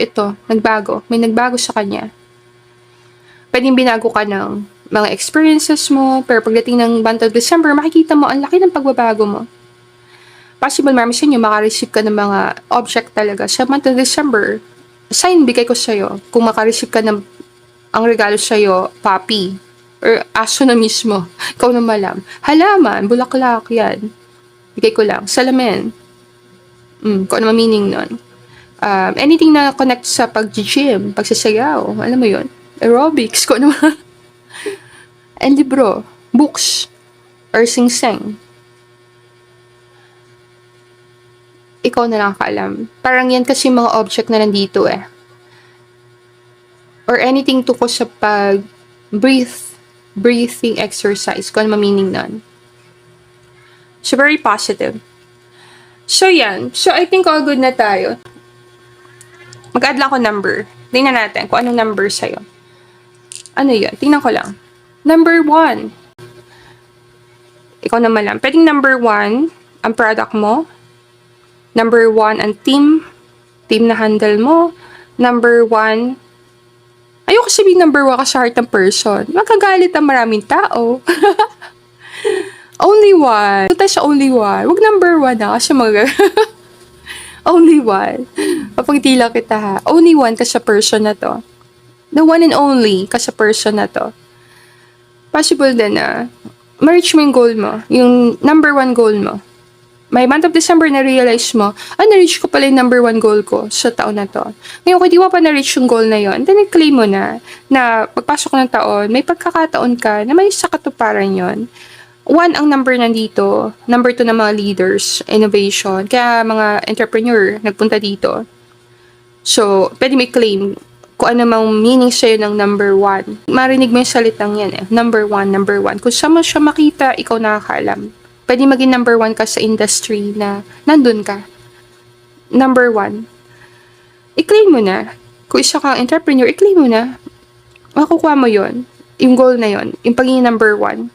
[SPEAKER 1] nagbago. May nagbago sa kanya. Pwede binago ka ng mga experiences mo, pero pagdating ng month of December, makikita mo ang laki ng pagbabago mo. Possible, marami sa inyo, makareceive ka ng mga object talaga. Sa month of December, sign bigay ko sa'yo. Kung makareceive ka ng ang regalo sa'yo, puppy, or aso na mismo, ikaw na malam. Halaman, bulaklak, yan. Bigay ko lang. Salamin. Kung ano meaning nun. Anything na connect sa pag-gym, pagsasayaw, alam mo yun. Aerobics, kung ano and libro, books, or sing-sing. Ikaw na lang kaalam. Parang yan kasi mga object na nandito eh. Or anything tukos sa breathing exercise, kung ano meaning nun. So, very positive. So, yan. So, I think all good na tayo. Mag-add lang ako number. Tingnan natin kung anong number sa'yo. Ano yun? Tingnan ko lang. Number 1. Ikaw naman lang. Pwedeng number 1, ang product mo. Number 1, ang team na handle mo. Number 1, Ayoko sabihin number 1 ka sa heart ng person. Magkagalit ang maraming tao. Only one. Punta sa only one. Huwag number 1 na kasi only one. Papagtila kita ha. Only one ka sa person na to. The one and only ka sa person na to. Possible din na ma-reach mo yung goal mo. Yung number 1 goal mo. May month of December na-realize mo, na-reach ko pala yung number 1 goal ko sa taon na to. Ngayon, kung di mo pa na-reach yung goal na yon, then i-claim mo na pagpasok ng taon, may pagkakataon ka na may sa katuparan yon. 1 ang number nandito, number 2 ng mga leaders, innovation, kaya mga entrepreneur nagpunta dito. So, pwede may claim kung ano mang meaning sa'yo ng number 1. Marinig mo yung salitang yan number 1, number 1. Kung saan mo siya makita, ikaw nakakaalam. Pwede maging number 1 ka sa industry na nandun ka. Number 1. I-claim mo na. Kung isa kang entrepreneur, i-claim mo na. Makukuha mo yon, yung goal na yon, yung pagiging number 1.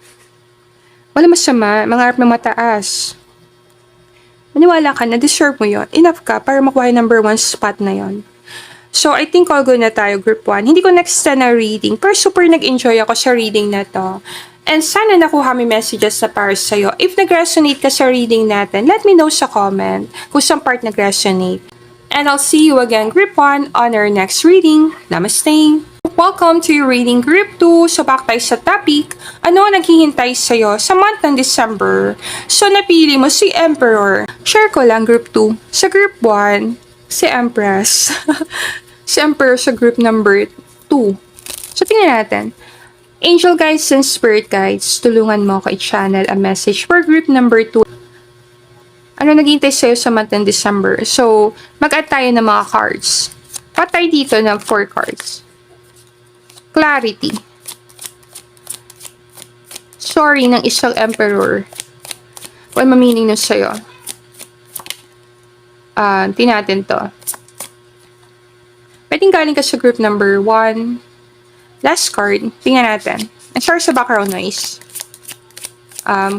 [SPEAKER 1] Wala masama, mangarap ng mataas. Maniwala ka na deserve mo yon. Enough ka para makuha yung number 1 spot na yon. So, I think all good na tayo, group 1. Hindi ko na-extend na reading, pero super nag-enjoy ako sa reading na to. And sana nakuha may messages na para sa'yo. If nag-resonate ka sa reading natin, let me know sa comment kung saan part nag-resonate. And I'll see you again, group 1, on our next reading. Namaste! Welcome to your reading, group 2. So, back tayo sa topic. Ano ang naghihintay sa'yo sa month ng December? So, napili mo si Emperor. Share ko lang, group 2. Sa group 1, si Empress. Si Emperor sa group number 2. So, tingnan natin. Angel guides and spirit guides, tulungan mo ko i-channel a message for group number 2. Ano naghihintay sa'yo sa month ng December? So, mag-add tayo ng mga cards. Patay dito ng 4 cards. Clarity. Sorry ng isang emperor. Kung ano meaning nun sa'yo. Tinatin to. Pwedeng galing ka sa group number 1. Last card. Tingnan natin. And sorry sa background noise.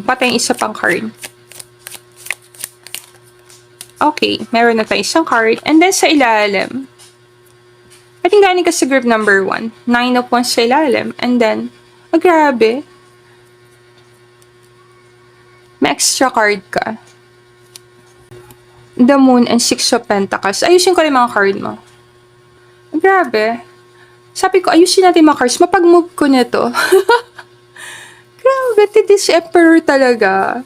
[SPEAKER 1] Patay yung isa pang card. Okay. Meron na tayo isang card. And then sa ilalim. Pwedeng galing ka sa group number 1. 9 of Wands sa ilalim. And then, grabe. May extra card ka. The Moon and 6 of Pentacles. Ayusin ko rin mga card mo. Grabe. Sabi ko, ayusin natin mga cards. Mapag-move ko na to. Grabe, this Emperor talaga.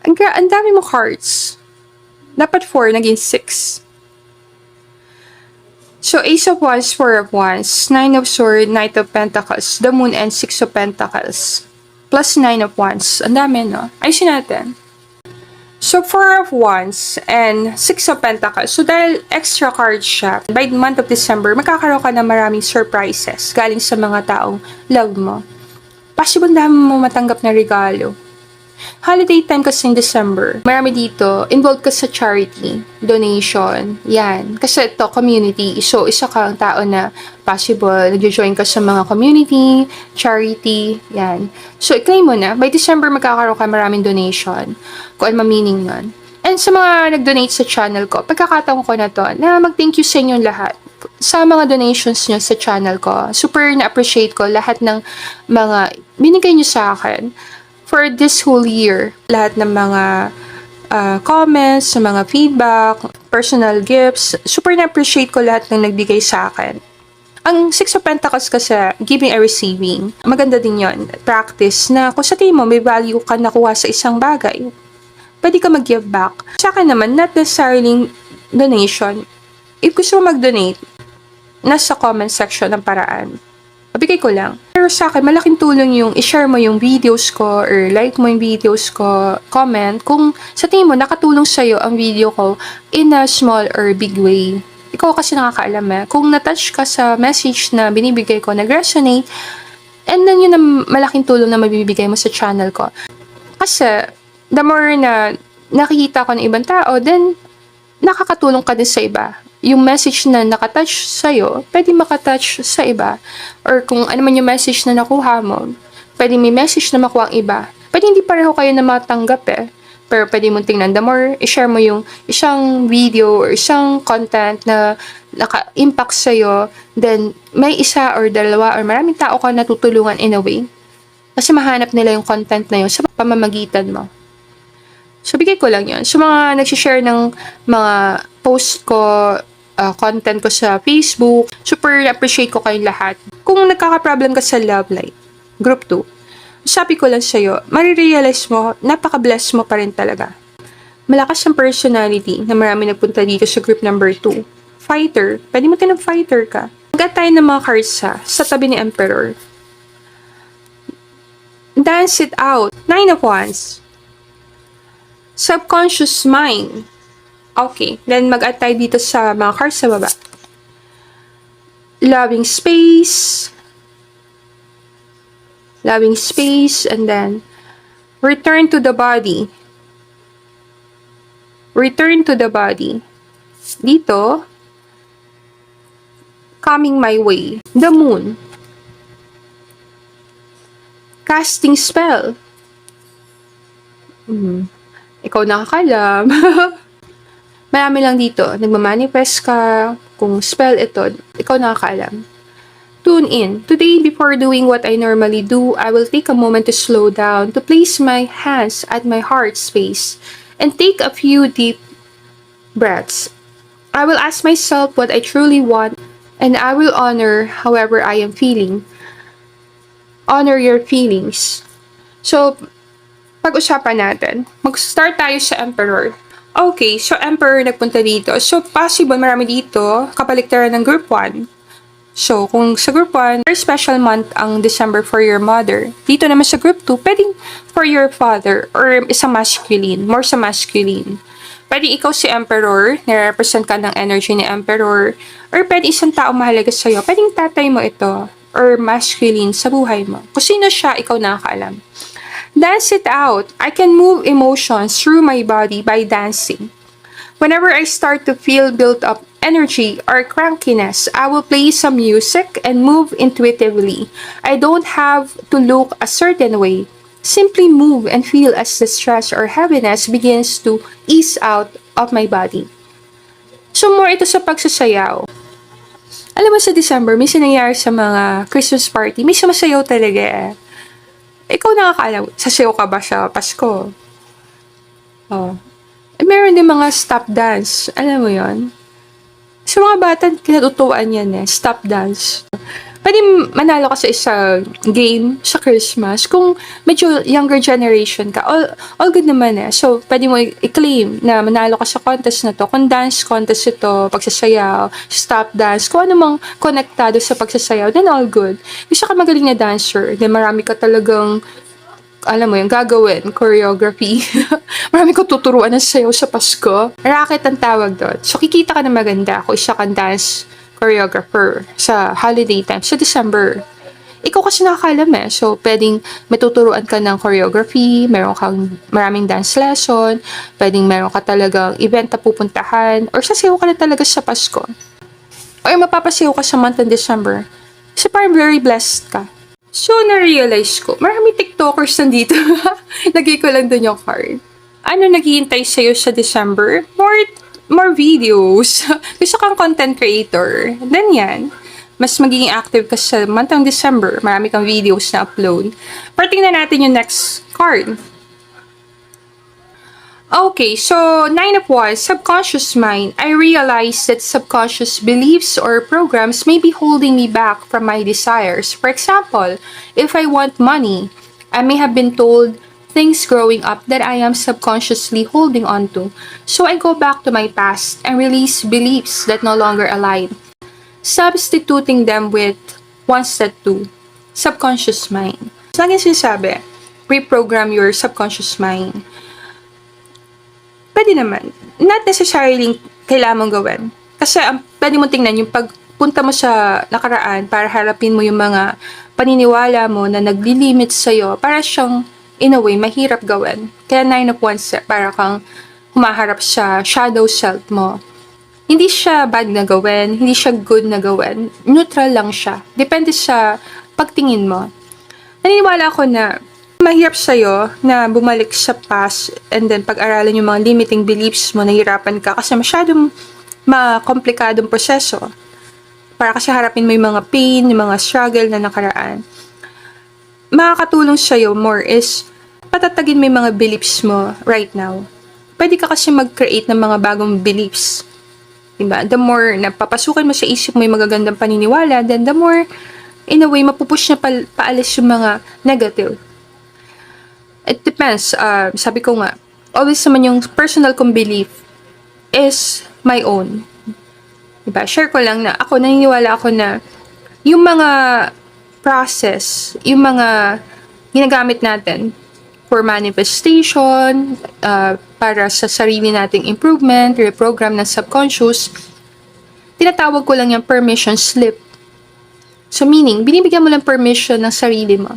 [SPEAKER 1] Ang dami mo cards. Dapat 4, naging 6. So, Ace of Wands, 4 of Wands, 9 of Swords, Knight of Pentacles, the Moon, and 6 of Pentacles. Plus 9 of Wands. Ang dami, no? Ayusin natin. So, 4 of Wands and 6 of Pentacles. So, dahil extra card siya, by the month of December, magkakaroon ka ng maraming surprises galing sa mga taong love mo. Possible dami mo matanggap na regalo. Holiday time kasi in December. Marami dito, involved ka sa charity, donation, yan. Kasi ito, community. So, isa kang tao na possible, nag-join ka sa mga community, charity, yan. So, i-claim mo na, by December magkakaroon ka maraming donation. Kung ano ma-meaning nun. And sa mga nag-donate sa channel ko, pagkakataon ko na to, na mag-thank you sa inyong lahat. Sa mga donations nyo sa channel ko, super na-appreciate ko lahat ng mga binigay nyo sa akin. For this whole year, lahat ng mga comments, mga feedback, personal gifts, super na-appreciate ko lahat ng nagbigay sa akin. Ang 6 of Pentacles kasi, giving and receiving, maganda din yon. Practice na kung sa tingin mo may value ka nakuha sa isang bagay, pwede ka mag-give back. Sa akin naman, not necessarily donation. If gusto mo mag-donate, nasa comment section ng paraan. Mabigay ko lang. Pero sa akin, malaking tulong yung i-share mo yung videos ko or like mo yung videos ko, comment. Kung sa tingin mo, nakatulong sa'yo ang video ko in a small or big way. Ikaw kasi nakakaalam Kung natouch ka sa message na binibigay ko, nag-resonate, and then yun ang malaking tulong na mabibigay mo sa channel ko. Kasi, the more na nakikita ko ng ibang tao, then nakakatulong ka din sa iba. Yung message na nakatouch sa'yo, pwede makatouch sa iba. Or kung ano man yung message na nakuha mo, pwede may message na makuha ang iba. Pwede hindi pareho kayo na matanggap Pero pwede mong tingnan, the more i-share mo yung isang video or isang content na naka-impact sa'yo, then may isa or dalawa or maraming tao ka natutulungan in a way. Kasi mahanap nila yung content na yun sa pamamagitan mo. So, bigay ko lang yun. So, mga nagsishare ng mga post ko, content ko sa Facebook, super appreciate ko kayong lahat. Kung nagkaka-problem ka sa love life, group 2, sabi ko lang sa'yo, marirealize mo, napaka-bless mo pa rin talaga. Malakas ang personality na marami nagpunta dito sa group number 2. Fighter, pwede mo tinag-fighter ka. Mag-add tayo ng mga cards sa tabi ni Emperor. Dance it out. 9 of Wands. Subconscious mind. Okay, then mag-add tayo dito sa mga cards sa baba. Loving space. Loving space, and then return to the body. Return to the body. Dito, coming my way. The moon. Casting spell. Ikaw nakakalam. Marami lang dito. Nagmamanifest ka. Kung spell ito, ikaw nakakalam. Tune in. Today, before doing what I normally do, I will take a moment to slow down, to place my hands at my heart space, and take a few deep breaths. I will ask myself what I truly want, and I will honor however I am feeling. Honor your feelings. So, pag-usapan natin. Mag-start tayo sa Emperor. Okay, so Emperor nagpunta dito. So, possible marami dito, kabaliktaran ng Group 1. So, kung sa Group 1, very special month ang December for your mother. Dito naman sa Group 2, pwedeng for your father or isang masculine, more sa masculine. Pwede ikaw si Emperor, nire-represent ka ng energy ni Emperor, or pwede isang tao mahalaga sa'yo. Pwedeng tatay mo ito, or masculine sa buhay mo. Kung sino siya, ikaw nakakaalam. Dance it out. I can move emotions through my body by dancing. Whenever I start to feel built up energy or crankiness, I will play some music and move intuitively. I don't have to look a certain way. Simply move and feel as the stress or heaviness begins to ease out of my body. So more ito sa pagsasayaw. Alam mo sa December, may sinayari sa mga Christmas party, may sumasayaw talaga eh. Ikaw nakakaalam, sasayaw ka ba sa Pasko? Oh. Meron din mga stop dance. Alam mo yon. Sa mga bata, kinatutuwaan yan eh. Stop dance. Pwede manalo ka sa isang game sa Christmas kung medyo younger generation ka. All good naman eh. So, pwede mo i-claim na manalo ka sa contest na to. Kung dance contest ito, pagsasayaw, stop dance, kung ano mang konektado sa pagsasayaw, then all good. Isa ka magaling na dancer, then marami ka talagang alam mo yung gagawin, choreography. Marami ko tuturuan ng sayaw sa Pasko. Racket ang tawag doon. So, kikita ka na maganda kung isa kang dance choreographer sa holiday time, sa December. Ikaw kasi nakakalam eh. So, pwedeng matuturuan ka ng choreography, meron kang maraming dance lesson, pwedeng meron ka talagang event na pupuntahan, or sasayaw ka na talaga sa Pasko. Or mapapasayaw ka sa month ng December. Kasi parang very blessed ka. So, na-realize ko, marami TikTokers nandito. Lagay ko lang dun yung card. Ano naghihintay sa'yo sa December? More videos. Gusto kang content creator. Then yan. Mas magiging active ka sa month ng December. Marami kang videos na upload. Pero tingnan natin yung next card. Okay, so 9 of Wands, subconscious mind. I realize that subconscious beliefs or programs may be holding me back from my desires. For example, if I want money, I may have been told things growing up that I am subconsciously holding on to. So I go back to my past and release beliefs that no longer align, substituting them with ones that do. Subconscious mind. So, lagi sinasabi, reprogram your subconscious mind. Pwede naman. Not necessarily kailangan mong gawin. Kasi pwede mo tingnan yung pagpunta mo sa nakaraan para harapin mo yung mga paniniwala mo na nagli-limit sa'yo para siyang, in a way, mahirap gawin. Kaya 9 of Wands, para kang humaharap sa shadow self mo. Hindi siya bad na gawin, hindi siya good na gawin. Neutral lang siya. Depende sa pagtingin mo. Naniniwala ko na Mahirap sa'yo na bumalik sa past and then pag-aralan yung mga limiting beliefs mo, nahihirapan ka kasi masyadong makomplikadong proseso. Para kasi harapin mo yung mga pain, yung mga struggle na nakaraan. Makakatulong sa'yo more is patatagin mo yung mga beliefs mo right now. Pwede ka kasi mag-create ng mga bagong beliefs. Diba? The more na papasukan mo sa isip mo yung magagandang paniniwala, then the more, in a way, mapupush na paalis yung mga negative. It depends. Sabi ko nga, always naman yung personal kong belief is my own. Diba? Share ko lang na ako, naniniwala ako na yung mga process, yung mga ginagamit natin for manifestation, para sa sarili nating improvement, reprogram ng subconscious, tinatawag ko lang yung permission slip. So meaning, binibigyan mo lang permission ng sarili mo.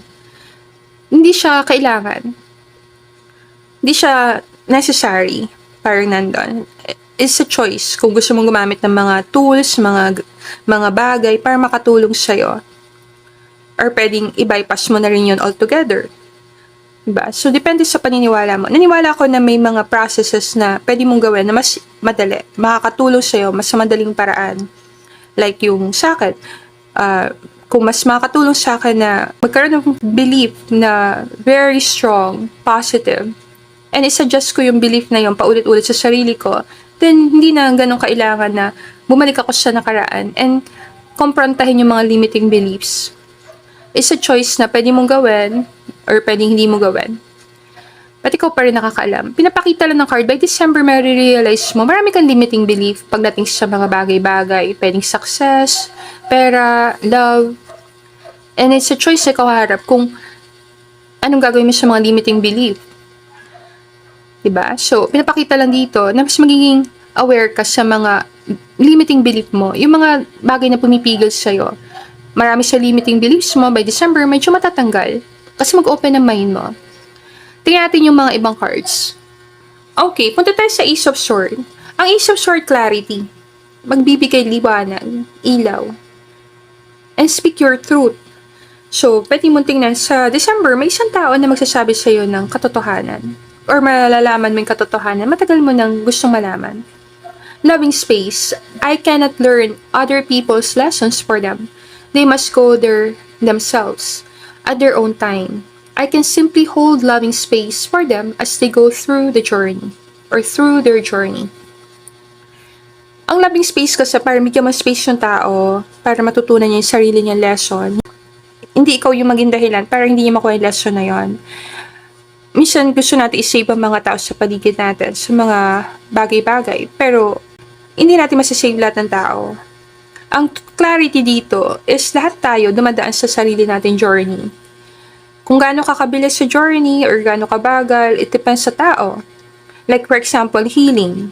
[SPEAKER 1] Hindi siya kailangan. Hindi siya necessary. Parang nandun. It's a choice kung gusto mong gumamit ng mga tools, mga bagay para makatulong sa'yo. Or pwedeng i-bypass mo na rin yun altogether. Diba? So, depende sa paniniwala mo. Naniwala ako na may mga processes na pwede mong gawin na mas madali. Makakatulong sa'yo, mas madaling paraan. Like yung sa akin, kung mas makakatulong sa akin na magkaroon ng belief na very strong, positive, and isuggest ko yung belief na yun paulit-ulit sa sarili ko, then hindi na ganun kailangan na bumalik ako sa nakaraan and komprontahin yung mga limiting beliefs. It's a choice na pwede mong gawin or pwedeng hindi mo gawin. But ikaw pa rin nakakaalam. Pinapakita lang ng card, by December, marirealize mo, marami kang limiting belief pagdating sa mga bagay-bagay. Pwedeng success, pera, love. And it's a choice na ikaw harap kung anong gagawin mo sa mga limiting belief. Diba? So, pinapakita lang dito na mas magiging aware ka sa mga limiting belief mo. Yung mga bagay na pumipigil sa'yo. Marami sa limiting beliefs mo, by December, medyo matatanggal. Kasi mag-open ang mind mo. Tingnan natin yung mga ibang cards. Okay, punta tayo sa Ace of Swords. Ang Ace of Swords, clarity. Magbibigay liwanag, ilaw. And speak your truth. So, pwede mong tingnan sa December, may isang tao na magsasabi sa'yo ng katotohanan. Or malalaman mo yung katotohanan, matagal mo nang gustong malaman. Loving space. I cannot learn other people's lessons for them. They must go there themselves, at their own time. I can simply hold loving space for them as they go through the journey, or through their journey. Ang loving space kasi para bigyan mo space yung tao, para matutunan niya yung sarili niyang lesson. Hindi ikaw yung maging dahilan para hindi niya makuha yung lesson na yon. Minsan gusto natin i-save ang mga tao sa paligid natin, sa mga bagay-bagay, pero hindi natin masasave lahat ng tao. Ang clarity dito is lahat tayo dumadaan sa sarili natin journey. Kung gaano kakabilis sa journey or gaano kabagal, it depends sa tao. Like for example, healing.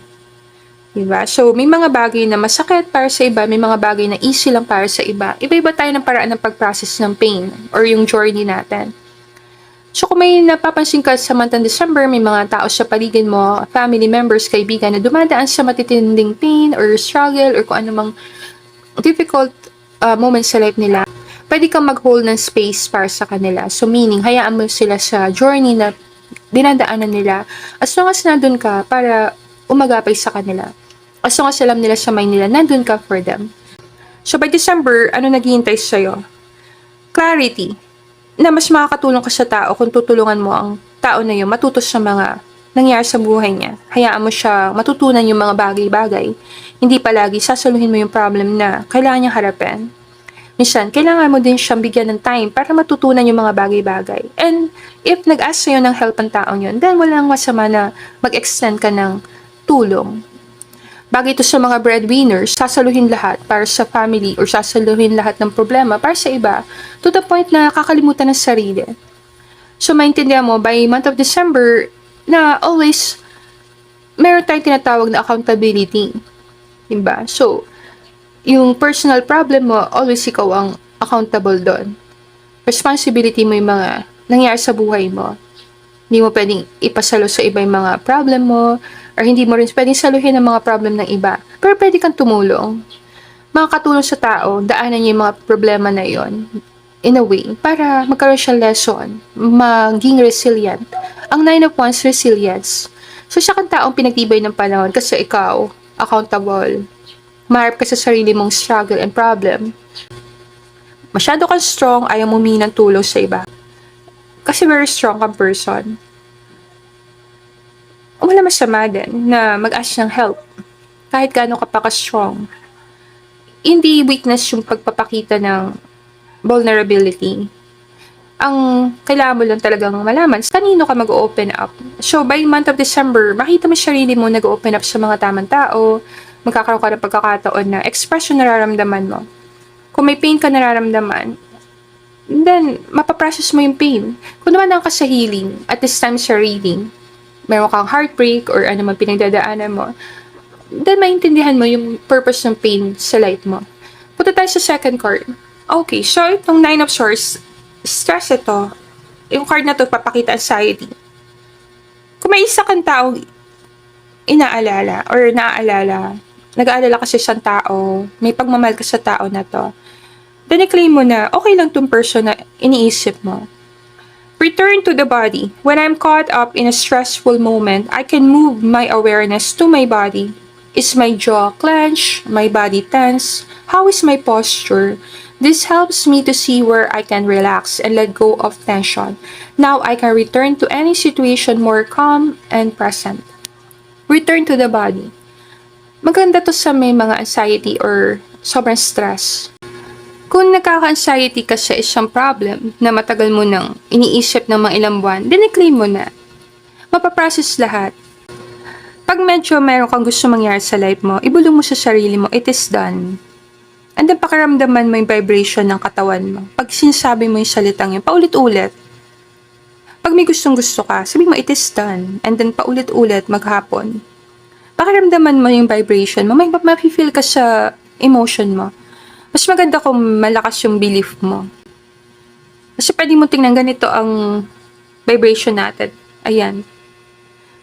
[SPEAKER 1] Diba? So, may mga bagay na masakit para sa iba, may mga bagay na easy lang para sa iba. Iba-iba tayo ng paraan ng pag-process ng pain or yung journey natin. So, kung may napapansin ka sa month ng December, may mga tao sa paligid mo, family members, kaibigan na dumadaan sa matitinding pain or struggle or kung anumang difficult moments sa life nila, pwede kang mag-hold ng space para sa kanila. So meaning, hayaan mo sila sa journey na dinadaanan nila as long as nandun ka para umagapay sa kanila. As long as alam nila sa mind nila, nandun ka for them. So by December, ano naghihintay sa'yo? Clarity. Na mas makakatulong ka sa tao kung tutulungan mo ang tao na yun matuto sa mga nangyari sa buhay niya. Hayaan mo siya matutunan yung mga bagay-bagay. Hindi palagi sasaluhin mo yung problem na kailangan niyang harapin. Minsan, kailangan mo din siyang bigyan ng time para matutunan yung mga bagay-bagay. And if nag-ask sa'yo ng help ang taong yun, then walang masama na mag-extend ka ng tulong. Bagay ito sa mga breadwinners, sasaluhin lahat para sa family or sasaluhin lahat ng problema para sa iba to the point na kakalimutan ng sarili. So, maintindihan mo, by month of December, na always meron tayong tinatawag na accountability. Diba? So, yung personal problem mo, always ikaw ang accountable doon. Responsibility mo yung mga nangyari sa buhay mo. Hindi mo pwedeng ipasalo sa iba yung mga problem mo, or hindi mo rin pwedeng saluhin ang mga problem ng iba. Pero pwede kang tumulong. Makakatulong sa tao, daanan niya yung mga problema na yon. in a way para magkaroon siya lesson, maging resilient. Ang 9 of Wands, resilience. So siya kang taong pinagtibay ng panahon kasi ikaw, accountable. Maharap ka sa sarili mong struggle and problem. Masyado kang strong, ayaw mo humingi ng tulong sa iba. Kasi very strong kang person. Wala masama din na mag-ask ng help. Kahit gaano ka pa ka-strong. Hindi weakness yung pagpapakita ng vulnerability. Ang kailangan mo lang talagang malaman, kanino ka mag-open up. So, by month of December, makita mo sarili mo nag-open up sa mga tamang tao, magkakaroon ka ng pagkakataon na express yung nararamdaman mo. Kung may pain ka nararamdaman, then, mapaprocess mo yung pain. Kung naman ka sa healing, at this time sa reading, meron kang heartbreak or ano man pinagdadaanan mo, then maintindihan mo yung purpose ng pain sa life mo. Punta tayo sa second card. Okay, so itong 9 of Swords, stress ito. Yung card na to, papakita anxiety. Kung may isa kang taong inaalala or naaalala, nag-aalala ka sa isang tao, may pagmamahal ka sa tao na to, then i-claim mo na okay lang tong person na iniisip mo. Return to the body. When I'm caught up in a stressful moment, I can move my awareness to my body. Is my jaw clenched? My body tense? How is my posture? This helps me to see where I can relax and let go of tension. Now I can return to any situation more calm and present. Return to the body. Maganda to sa may mga anxiety or sobrang stress. Kung nagkaka-anxiety ka sa isang problem na matagal mo nang iniisip ng mga ilang buwan, then i-claim mo na. Mapaprocess lahat. Pag medyo meron kang gusto mangyari sa life mo, ibulong mo sa sarili mo, it is done. And then pakiramdaman mo yung vibration ng katawan mo. Pag sinasabi mo yung salitang yun, paulit-ulit. Pag may gustong-gusto ka, sabi mo, it is done. And then paulit-ulit maghapon. Pakiramdaman mo yung vibration mo, may mapifeel ka sa emotion mo. Mas maganda kung malakas yung belief mo. Kasi pwede mo tingnan ganito ang vibration natin. Ayan.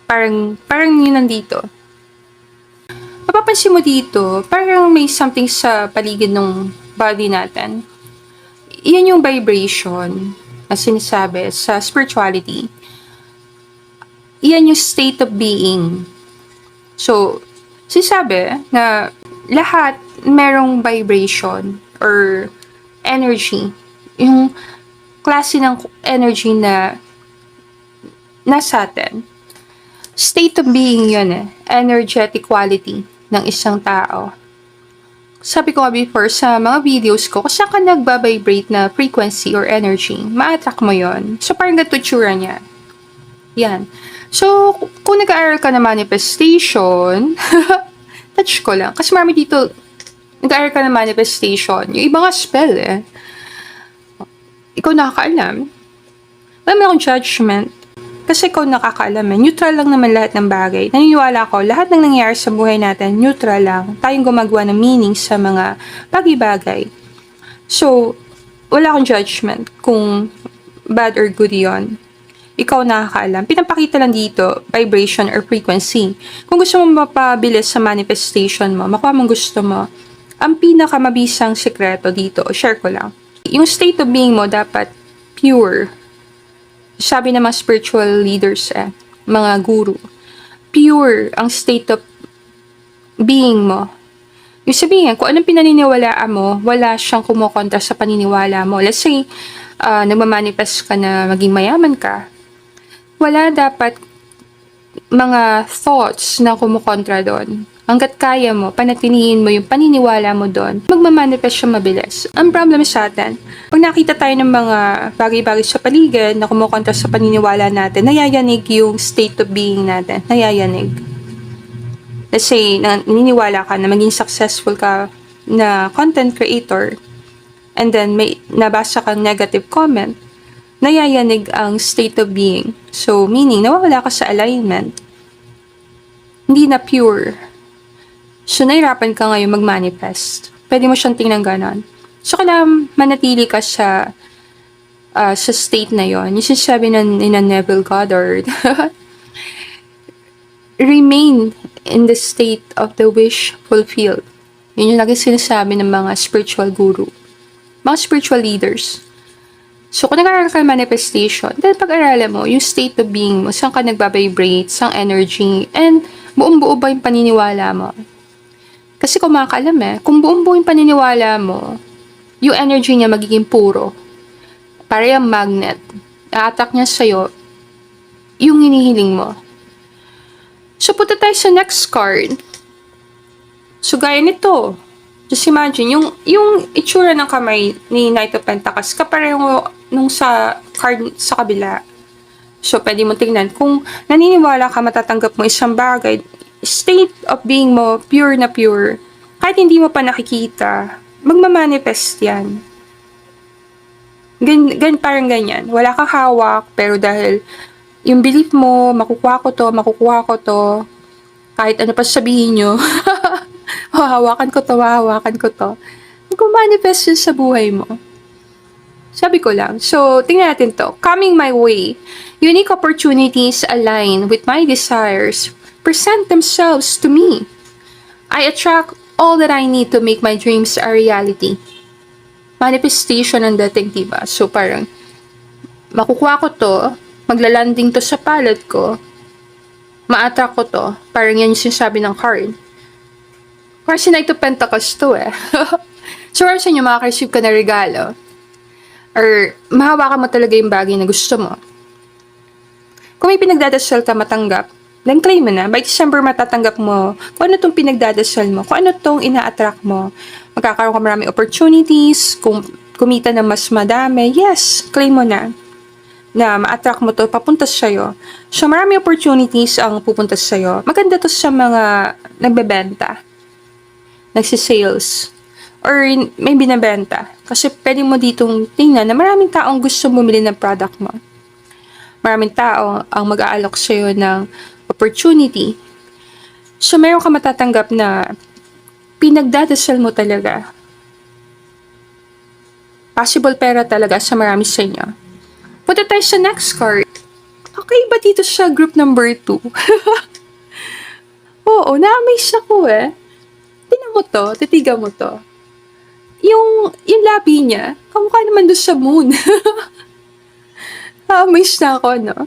[SPEAKER 1] Parang yun nandito. Mapapansin mo dito, parang may something sa paligid ng body natin. Iyan yung vibration na sinasabi sa spirituality. Iyan yung state of being. So, sinasabi na lahat merong vibration or energy. Yung klase ng energy na nasa atin. State of being yun energetic quality ng isang tao. Sabi ko nga before sa mga videos ko, kung saan ka nagbabibrate na frequency or energy, ma-attract mo yon. So, parang ganito tsura niya. Yan. So, kung nag-aaral ka na manifestation, touch ko lang. Kasi marami dito, nag-aaral ka na manifestation. Yung iba nga spell Ikaw nakakaalam. Wala mo akong judgment. Kasi ikaw nakakaalam Neutral lang naman lahat ng bagay. Naniniwala ko, lahat ng nangyayari sa buhay natin, neutral lang. Tayong gumagawa ng meaning sa mga bagay-bagay. So, wala akong judgment kung bad or good yon. Ikaw nakakaalam. Pinapakita lang dito, vibration or frequency. Kung gusto mo mapabilis sa manifestation mo, makuha mong gusto mo, ang pinakamabisang sekreto dito, share ko lang. Yung state of being mo dapat pure. Sabi ng mga spiritual leaders, mga guru, pure ang state of being mo. Yung sabihin, kung anong pinaniniwalaan mo, wala siyang kumukontra sa paniniwala mo. Let's say, nagmamanifest ka na maging mayaman ka, wala dapat mga thoughts na kumukontra doon. Hanggat kaya mo, panatilihin mo yung paniniwala mo doon, magmamanifest siya mabilis. Ang problem sa atin, pag nakita tayo ng mga bagay-bagay sa paligid na kumukontra sa paniniwala natin, nayayanig yung state of being natin. Nayayanig. Let's say, naniniwala ka na maging successful ka na content creator, and then may nabasa kang negative comment, nayayanig ang state of being. So, meaning, nawawala ka sa alignment. Hindi na pure. So, nahirapan ka ngayon mag-manifest. Pwede mo siyang tingnan ganon. So, kailangan manatili ka sa state na yon. Yung sinasabi ni Neville Goddard, remain in the state of the wish fulfilled. Yun yung lagi sinasabi ng mga spiritual guru. Mga spiritual leaders. So, kung nag-aaral ka ng manifestation, then pag-aralan mo, yung state of being mo, saan ka nagbabibrate, saan energy, and buong-buo ba yung paniniwala mo? Kasi kung makakaalam kung buong-buo yung paniniwala mo, yung energy niya magiging puro. Para yung magnet, a-attack niya sa'yo, yung hinihiling mo. So, punta tayo sa next card. So, gaya nito. Just imagine, yung itsura ng kamay ni Knight of Pentacles, kapareho nung sa card sa kabila. So, pwede mo tingnan. Kung naniniwala ka, matatanggap mo isang bagay, state of being mo, pure na pure. Kahit hindi mo pa nakikita, magmamanifest yan. Parang ganyan. Wala kang hawak, pero dahil yung belief mo, makukuha ko to, kahit ano pa sabihin nyo, hahawakan ko to. Mag-manifest yun sa buhay mo. Sabi ko lang. So, tingnan natin to. Coming my way. Unique opportunities align with my desires. Present themselves to me. I attract all that I need to make my dreams a reality. Manifestation ang dating, diba? So, parang, makukuha ko to, maglalanding to sa palad ko, ma-attract ko to. Parang yan yung sinasabi ng card. Kasi Knight of Pentacles to So, para sa inyo, makaka-receive ka na regalo. Or, mahawakan mo talaga yung bagay na gusto mo. Kung may pinagdadasal ka matanggap, then claim mo na. By December, matatanggap mo kung ano tong pinagdadasal mo, kung ano tong ina-attract mo. Magkakaroon ka maraming opportunities, kung kumita na mas madami, yes, claim mo na ma-attract mo to, papunta sa'yo. So, maraming opportunities ang pupunta sa'yo. Maganda to sa mga nagbebenta, nagsisales, or may binabenta. Kasi pwede mo ditong tingnan na maraming taong gusto bumili ng product mo. Maraming tao ang mag-aalok sa'yo ng opportunity. So, meron ka matatanggap na pinagdadasal mo talaga. Possible pera talaga sa marami sa inyo. Punta tayo sa next card. Okay ba dito sa group number 2? Oo, na-amaze ako Tingnan mo to, titigan mo to. Yung labi niya, kamukha naman doon sa moon. Na-amaze na ako, no?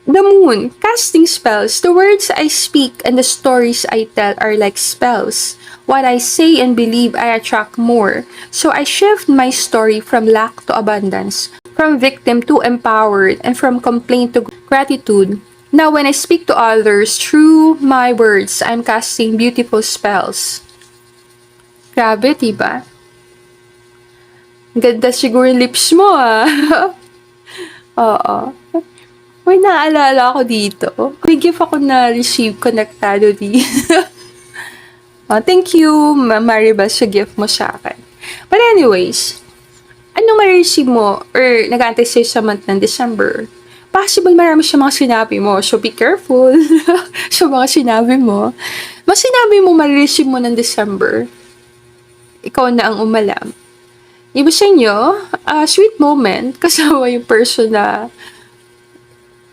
[SPEAKER 1] The moon, casting spells. The words I speak and the stories I tell are like spells. What I say and believe, I attract more. So I shift my story from lack to abundance, from victim to empowered, and from complaint to gratitude. Now, when I speak to others through my words, I'm casting beautiful spells. Grabe, diba? Ganda siguro yung lips mo, Oo. May naalala ako dito. May gift ako na-receive konektado dito. Thank you, Maribel, sa gift mo sa akin. But anyways, anong ma-receive mo or nag-aantay sa'yo sa month ng December? Possible marami siya mga sinabi mo. So, be careful sa mga sinabi mo. Mas sinabi mo ma-receive mo ng December. Ikaw na ang umalam. Iba sa inyo, sweet moment kasama yung person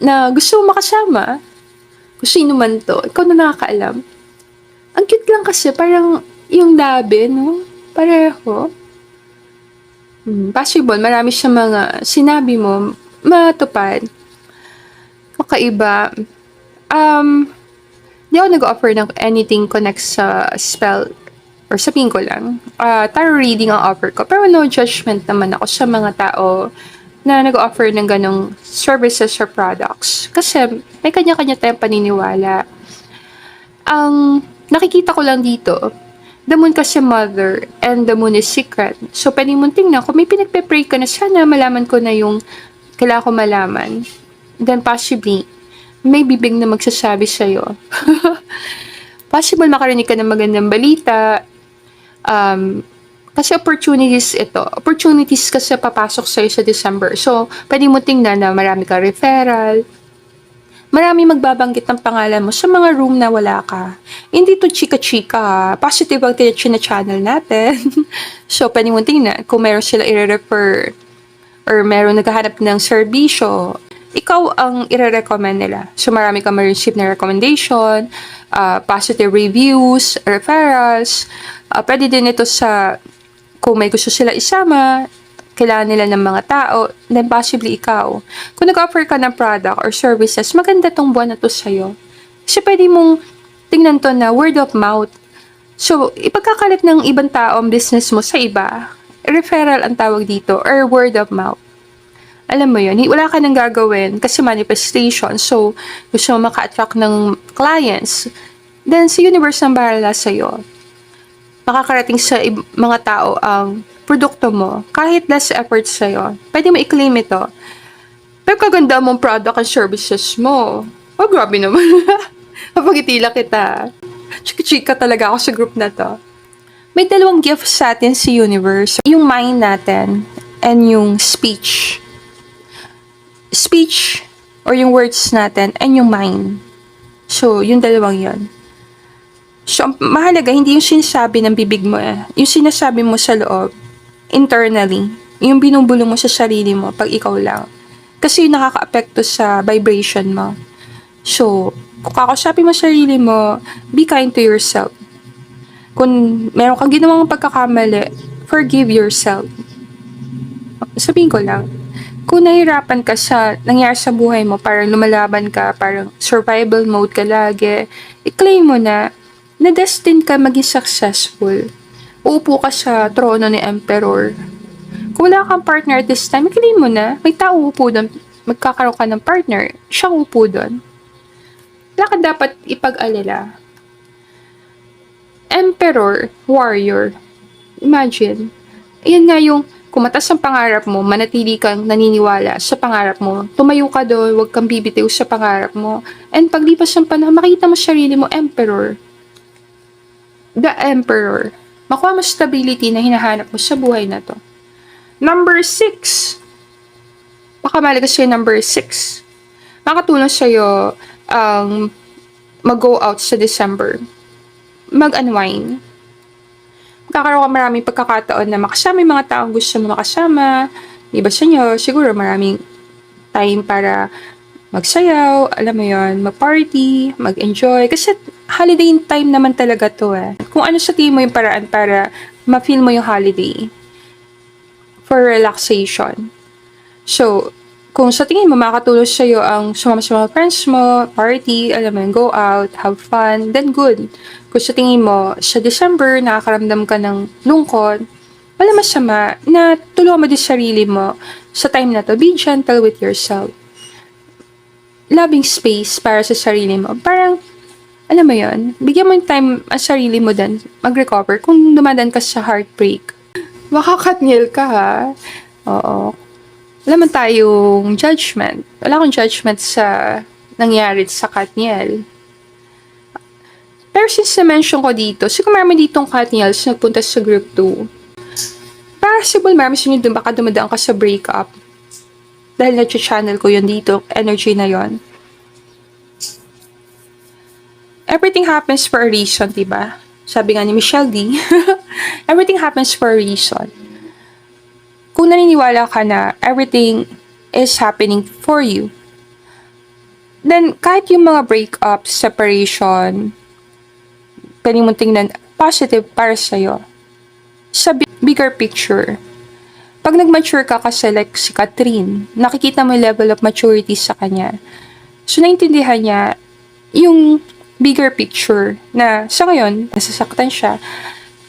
[SPEAKER 1] na gusto mo makasama. Kung sino man to, ikaw na nakakaalam. Ang cute lang kasi, parang yung labi, no? Pareho. Possible, marami siya mga sinabi mo, matupad. Kakaiba. Di ako nag-offer ng anything connect sa spell or sabihin ko lang, tarot reading ang offer ko. Pero no judgment naman ako sa mga tao na nag-offer ng ganong services or products. Kasi may kanya-kanya tayong paniniwala. Ang nakikita ko lang dito, the moon kasi mother and the moon is secret. So, pwede mong tingnan, kung may pinagpe-pray ka na, sana malaman ko na yung kailangan ko malaman. Then possibly, may bibig na magsasabi sa'yo. Possible makarinig ka ng magandang balita. Kasi opportunities ito. Opportunities kasi papasok sa'yo sa December. So, pwede mo tingnan na marami ka referral. Marami magbabanggit ng pangalan mo sa mga room na wala ka. Hindi to chika-chika. Positive ang channel natin. So, pwede mo tingnan kung meron sila i-refer or meron naghahanap ng serbisyo. Ikaw ang i-recommend nila. So, marami ka ma-receive na recommendation, positive reviews, referrals. Pwede din ito sa kung may gusto sila isama, kailangan nila ng mga tao, then possibly ikaw. Kung nag-offer ka ng product or services, maganda tong buwan na to sa'yo. Kasi pwede mong tingnan to na word of mouth. So, ipagkakalat ng ibang tao ang business mo sa iba. Referral ang tawag dito, or word of mouth. Alam mo yun, wala ka nang gagawin kasi manifestation. So, gusto mo maka-attract ng clients. Then, si universe ang bahala sa'yo. Makakarating sa mga tao ang produkto mo, kahit less effort sa'yo. Pwede mo i-claim ito. Pero kaganda mong product and services mo. Oh, grabe naman. Mapagitila kita. Chika-chika talaga ako sa group na to. May dalawang gifts sa atin si universe. Yung mind natin and yung speech. Speech or yung words natin and yung mind. So, yung dalawang yon. So, mahalaga, hindi yung sinasabi ng bibig mo yung sinasabi mo sa loob, internally. Yung binubulong mo sa sarili mo pag ikaw lang. Kasi yung nakaka-apekto sa vibration mo. So, kung kakausapin mo sarili mo, be kind to yourself. Kung meron kang ginawang pagkakamali, forgive yourself. Sabihin ko lang, kung nahirapan ka sa nangyari sa buhay mo, parang lumalaban ka, parang survival mode ka lagi, i-claim mo na destined ka maging successful. Uupo ka sa trono ni Emperor. Kung wala kang partner this time, i-claim mo na, may tao upo doon, magkakaroon ka ng partner, siya upo doon. Wala ka dapat ipag-alala. Emperor, warrior. Imagine, ayan nga yung kumatas ang pangarap mo, manatili kang naniniwala sa pangarap mo, tumayo ka doon, huwag kang bibitiw sa pangarap mo, and paglipas ng panahon, makita mo sarili mo, Emperor. The Emperor. Makuha mo stability na hinahanap mo sa buhay na to. Number 6. Baka malaga sa'yo number 6. Makatulong sa'yo mag-go out sa December. Mag-unwind. Magkakaroon ka maraming pagkakataon na makasama yung mga taong gusto mo makasama. Iba sa inyo, siguro maraming time para magsayaw, alam mo yon, mag-party, mag-enjoy. Kasi holiday time naman talaga to Kung ano sa tingin mo yung paraan para ma-feel mo yung holiday for relaxation. So, kung sa tingin mo makakatulong sa'yo ang sumama sa mga friends mo, party, alam mo yun, go out, have fun, then good. Kung sa tingin mo sa December nakakaramdam ka ng lungkot, wala masama na tulungan mo din sarili mo sa time na to. Be gentle with yourself. Loving space para sa sarili mo. Parang, alam mo yon, bigyan mo yung time ang sarili mo din mag-recover kung dumadan ka sa heartbreak. Makakatngil ka ha. Oo. Wala man tayong judgment. Wala akong judgment sa nangyari sa Katniel. Pero since na-mention ko dito, siguro marami ditong Katniels na nagpunta sa group 2. Possible marami sa inyo dun baka dumadaan ka sa breakup. Dahil na-channel ko yun dito, energy na yon. Everything happens for a reason, diba? Sabi nga ni Michelle D. Everything happens for a reason. Kung naniniwala ka na everything is happening for you, then kahit yung mga breakup, separation, pwede mong tingnan positive para sa'yo. Sa bigger picture, pag nag-mature ka kasi like si Catherine, nakikita mo yung level of maturity sa kanya. So, naintindihan niya yung bigger picture na sa ngayon, nasasaktan siya.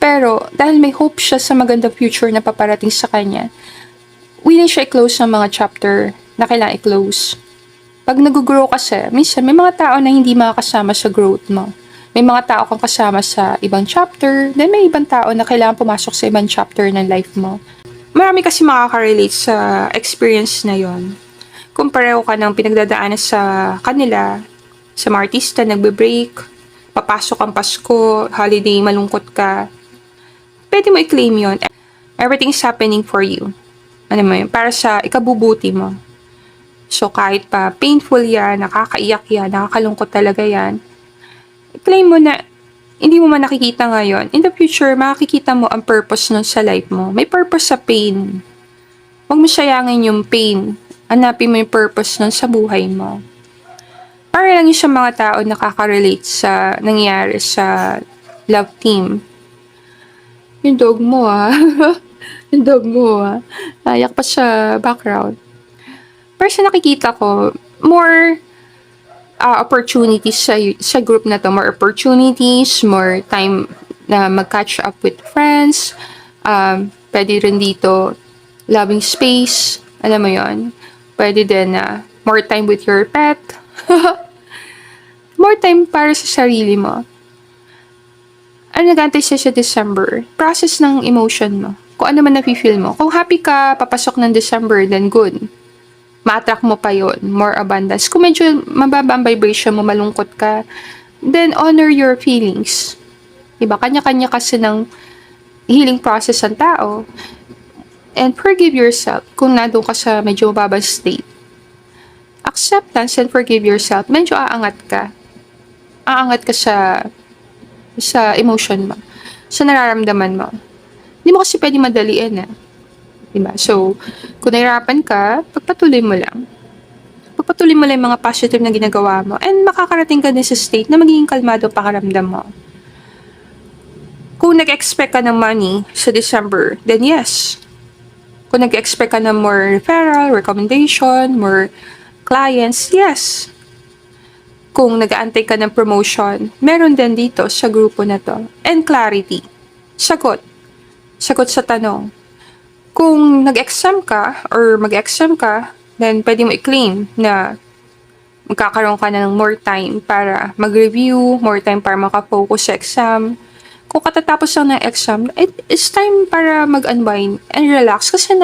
[SPEAKER 1] Pero, dahil may hope siya sa magandang future na paparating sa kanya, willing siya i-close ang mga chapter na kailangan i-close. Pag nag-grow kasi, minsan may mga tao na hindi makakasama sa growth mo. May mga tao kang kasama sa ibang chapter, then may ibang tao na kailangan pumasok sa ibang chapter ng life mo. Marami kasi makaka-relate sa experience na yon. Kung pareho ka ng pinagdadaanan sa kanila, sa mga artista, nagbe-break, papasok ang Pasko, holiday, malungkot ka, pwede mo i-claim yon. Everything is happening for you. Ano mo yun? Para sa ikabubuti mo. So, kahit pa painful yan, nakakaiyak yan, nakakalungkot talaga yan, i-claim mo na hindi mo man nakikita ngayon, in the future, makikita mo ang purpose nun sa life mo. May purpose sa pain. Huwag mo sayangin yung pain. Hanapin mo yung purpose nun sa buhay mo. Para lang yung sa mga tao nakaka-relate sa nangyari sa love team. Yung dog mo Yung dog mo, Ayak pa sa background. Pero sa nakikita ko, more opportunities sa group na to. More opportunities, more time na mag-catch up with friends. Pwede rin dito, loving space. Alam mo yon. Pwede din na more time with your pet. More time para sa sarili mo. Ano nag-antay siya sa December? Process ng emotion mo. Kung ano man nafe-feel mo. Kung happy ka, papasok ng December, then good. Ma-attract mo pa yon, more abundance. Kung medyo mababa ang vibration mo, malungkot ka, then honor your feelings. Diba? Kanya-kanya kasi ng healing process ang tao. And forgive yourself kung nandun ka sa medyo mababang state. Acceptance and forgive yourself. Medyo aangat ka. Aangat ka sa emotion mo. Sa nararamdaman mo. Hindi mo kasi pwede madaliin Diba? So, kung nahirapan ka, pagpatuloy mo lang. Pagpatuloy mo lang yung mga positive na ginagawa mo and makakarating ka din sa state na magiging kalmado pakaramdam mo. Kung nag-expect ka ng money sa December, then yes. Kung nag-expect ka ng more referral, recommendation, more clients, yes. Kung nag-aantay ka ng promotion, meron din dito sa grupo na to. And clarity. Sagot. Sagot sa tanong. Kung nag-exam ka or mag-exam ka, then pwede mo i-claim na magkakaroon ka na ng more time para mag-review, more time para makafocus sa exam. Kung katatapos lang ng exam, it's time para mag-unwind and relax kasi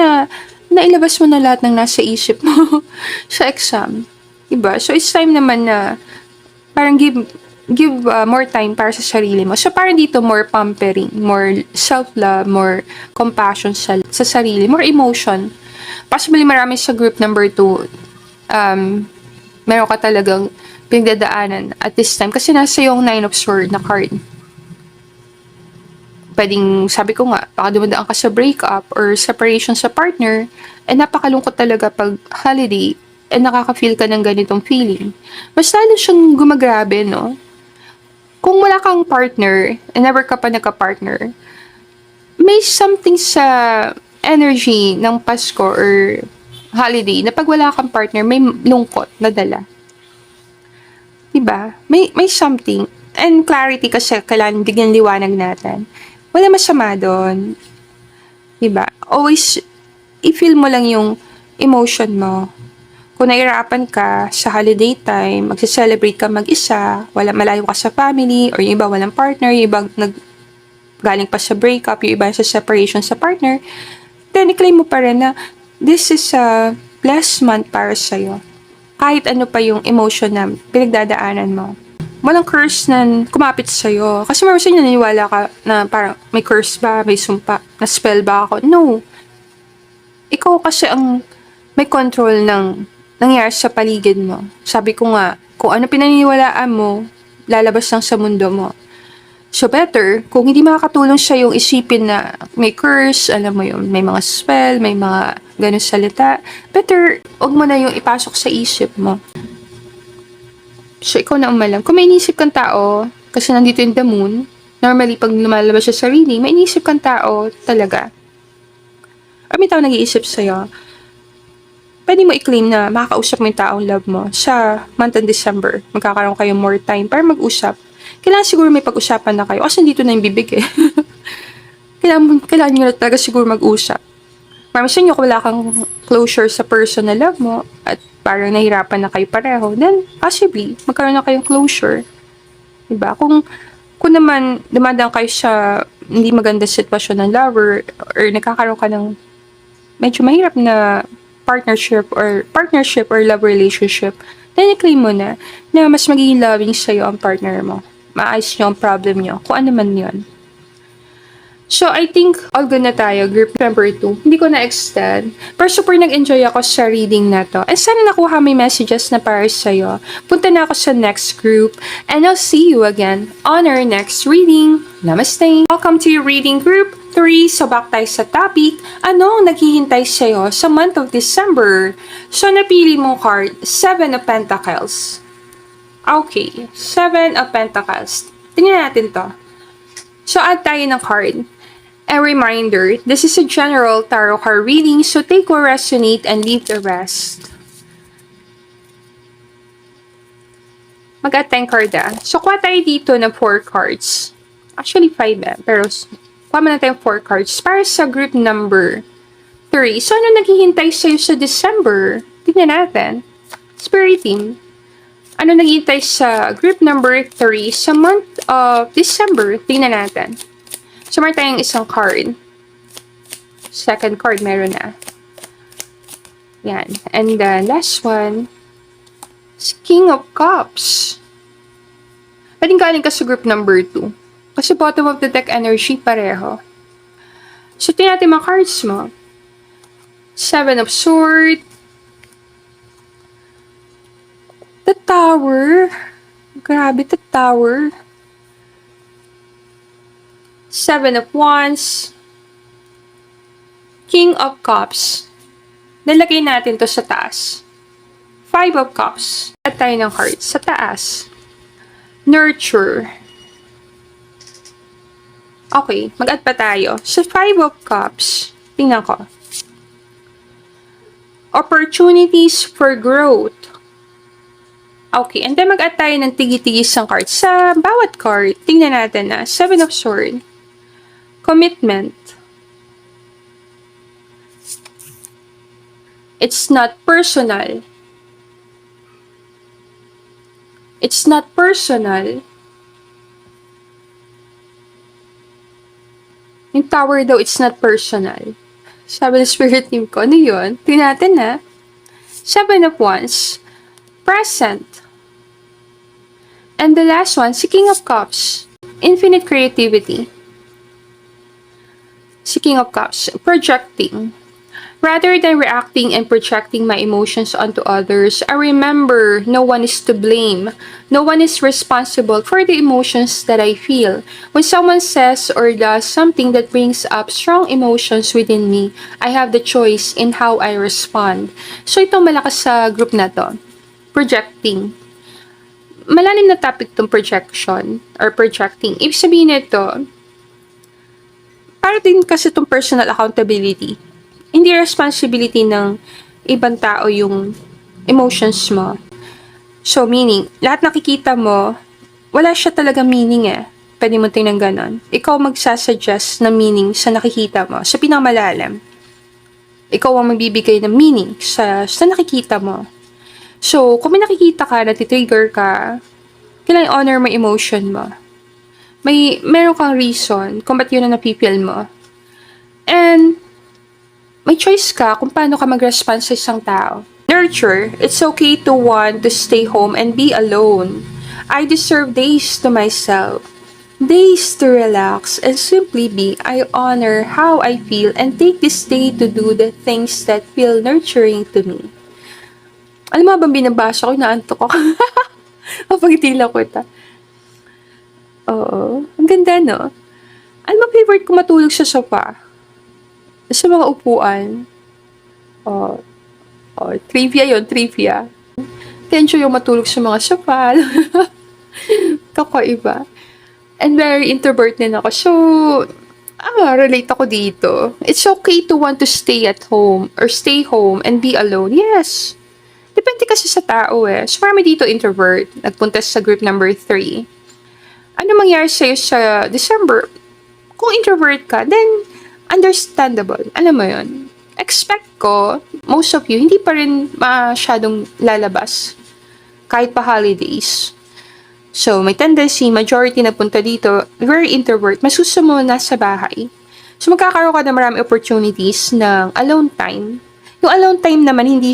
[SPEAKER 1] nailabas mo na lahat ng nasa isip mo sa exam. Diba? So, it's time naman na parang give more time para sa sarili mo. So, parang dito, more pampering, more self-love, more compassion sa sarili, more emotion. Possibly marami sa group number 2, meron ka talagang pinagdadaanan at this time kasi nasa yung 9 of Swords na card. Pwedeng, sabi ko nga, baka dumadaan ka sa breakup or separation sa partner, napakalungkot talaga pag holiday, nakaka-feel ka ng ganitong feeling. Mas lalo siyang gumagrabe, no? Kung wala kang partner, never ka pa nagka-partner, may something sa energy ng Pasko or holiday na pag wala kang partner, may lungkot na dala. Diba? May something. And clarity kasi kailangan bigyan liwanag natin. Wala masama doon. Diba? Always, i-feel mo lang yung emotion mo. Kung nahirapan ka sa holiday time, magse-celebrate ka mag-isa, malayo ka sa family, or yung iba walang partner, yung iba galing pa sa breakup, yung iba sa separation sa partner, then i-claim mo pa rin na this is a blessed month para sa'yo. Kahit ano pa yung emotion na pinagdadaanan mo. Walang curse na kumapit sa'yo. Kasi marami sa inyo naniniwala ka na parang may curse ba, may sumpa, na spell ba ako. No. Ikaw kasi ang may control ng nangyari sa paligid mo. Sabi ko nga, kung ano pinaniniwalaan mo, lalabas lang sa mundo mo. So better, kung hindi makakatulong siya yung isipin na may curse, alam mo yun, may mga spell, may mga ganun salita, better, wag mo na yung ipasok sa isip mo. So ikaw na umalam. Kung may inisip kang tao, kasi nandito yung the moon, normally pag lumalabas siya sa reading, may inisip kang tao talaga. Or may tao nag-iisip sa'yo, pwede mo i-claim na makakausap mo yung taong love mo sa month of December. Magkakaroon kayo more time para mag-usap. Kailangan siguro may pag-usapan na kayo kasi dito na yung bibig kailangan nyo na talaga siguro mag-usap. Marami sa inyo kung wala kang closure sa person na love mo at parang nahirapan na kayo pareho, then possibly magkaroon na kayong closure. Diba? Kung naman dumadaan kayo sa hindi maganda sitwasyon ng lover or nagkakaroon ka ng medyo mahirap na partnership or love relationship, then i-claim mo na mas magiging loving sa'yo ang partner mo. Maayos nyo ang problem nyo, kung ano man yun. So, I think all good na tayo, group number 2. Hindi ko na-extend. Pero super nag-enjoy ako sa reading na to. And sana nakuha may messages na para sa'yo. Punta na ako sa next group. And I'll see you again on our next reading. Namaste! Welcome to your reading group 3. So, back tayo sa topic. Ano ang naghihintay sa'yo sa month of December? So, napili mong card, 7 of Pentacles. Okay, 7 of Pentacles. Tingnan natin to. So, add tayo ng card. A reminder, this is a general tarot card reading, so take what resonate and leave the rest. Mag-attend card So, kuha tayo dito ng 4 cards. Actually, 5 pero kuha mo natin 4 cards para sa group number 3. So, ano naghihintay sa'yo sa December? Tingnan natin. Spirit team. Ano naghihintay sa group number 3 sa month of December? Tingnan natin. So, meron tayong isang card. Second card, meron na. Yan. And the last one, King of Cups. Pwedeng galing ka sa group number 2. Kasi bottom of the deck energy, pareho. So, tingnan natin mga cards mo. 7 of Swords. The Tower. Grabe, the Tower. 7 of Wands. King of Cups. Nalagay natin to sa taas. 5 of Cups. At tayo ng cards sa taas. Nurture. Okay, mag-add pa tayo. Sa 5 of Cups, tingnan ko. Opportunities for growth. Okay, and then mag-add tayo ng tigi-tigis ng cards. Sa bawat card, tingnan natin na 7 of Swords. Commitment. It's not personal. It's not personal. Yung Tower daw, it's not personal. Sabi ng spirit team ko, ano yun? Tingnan natin na. 7 of Wands. Present. And the last one, King of Cups. Infinite creativity. King of Cups. Projecting. Rather than reacting and projecting my emotions onto others, I remember no one is to blame. No one is responsible for the emotions that I feel. When someone says or does something that brings up strong emotions within me, I have the choice in how I respond. So itong malakas sa group na to. Projecting. Malalim na topic tong projection or projecting. Ibig sabihin nito, para din kasi itong personal accountability. Hindi responsibility ng ibang tao yung emotions mo. So, meaning, lahat nakikita mo, wala siya talaga meaning eh. Pwede mo tingnan ganon. Ikaw magsasuggest ng meaning sa nakikita mo, sa pinakamalalim. Ikaw ang magbibigay ng meaning sa nakikita mo. So, kung may nakikita ka, natitrigger ka, kailangan honor mo emotion mo. Meron kang reason kung ba't yun ang napipil mo. And, may choice ka kung paano ka mag-respond sa isang tao. Nurture. It's okay to want to stay home and be alone. I deserve days to myself. Days to relax and simply be. I honor how I feel and take this day to do the things that feel nurturing to me. Alam mo ba binabasa ko, inaantok ako. Mapagitila ko ito. Oo. Ang ganda, no? Alam mo, favorite ko matulog sa sofa. Sa mga upuan. Trivia yon, trivia. Tension yung matulog sa mga sofa. Kakaiba. And very introvert din ako. So, relate ako dito. It's okay to want to stay at home or stay home and be alone. Yes. Depende kasi sa tao eh. So, marami dito introvert. Nagpunta sa group number 3. Ano mangyari sa'yo sa December? Kung introvert ka, then understandable. Alam mo yun. Expect ko, most of you, hindi pa rin masyadong lalabas. Kahit pa holidays. So, may tendency, majority na punta dito, very introvert, masuso mo na sa bahay. So, magkakaroon ka na marami opportunities ng alone time. Yung alone time naman, hindi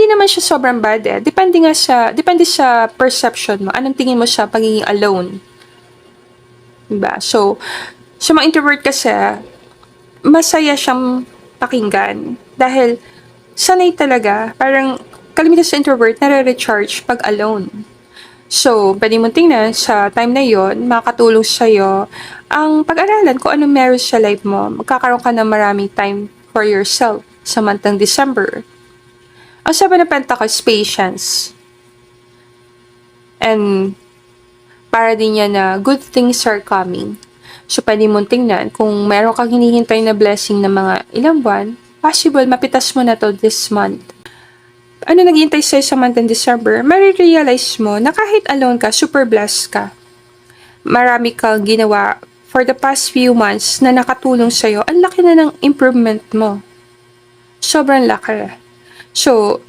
[SPEAKER 1] naman siya sobrang bad eh. Depende sa perception mo. Anong tingin mo sa pagiging alone? Diba? So, sa mga introvert kasi, masaya siyang pakinggan. Dahil, sanay talaga, parang kalimitan sa introvert, nare-recharge pag alone. So, pwede mo tingnan sa time na yon, makakatulong sa'yo ang pag-aralan kung anong meron sa life mo. Magkakaroon ka ng maraming time for yourself sa month ng December. Ang Seven of Pentacles, patience. And, para din yan na good things are coming. So, pwede mong tingnan kung meron kang hinihintay na blessing na mga ilang buwan, possible mapitas mo na to this month. Ano naghihintay sa'yo sa month ng December, marirealize mo na kahit alone ka, super blessed ka. Marami kang ginawa for the past few months na nakatulong sa'yo, ang laki na ng improvement mo. Sobrang laki. So,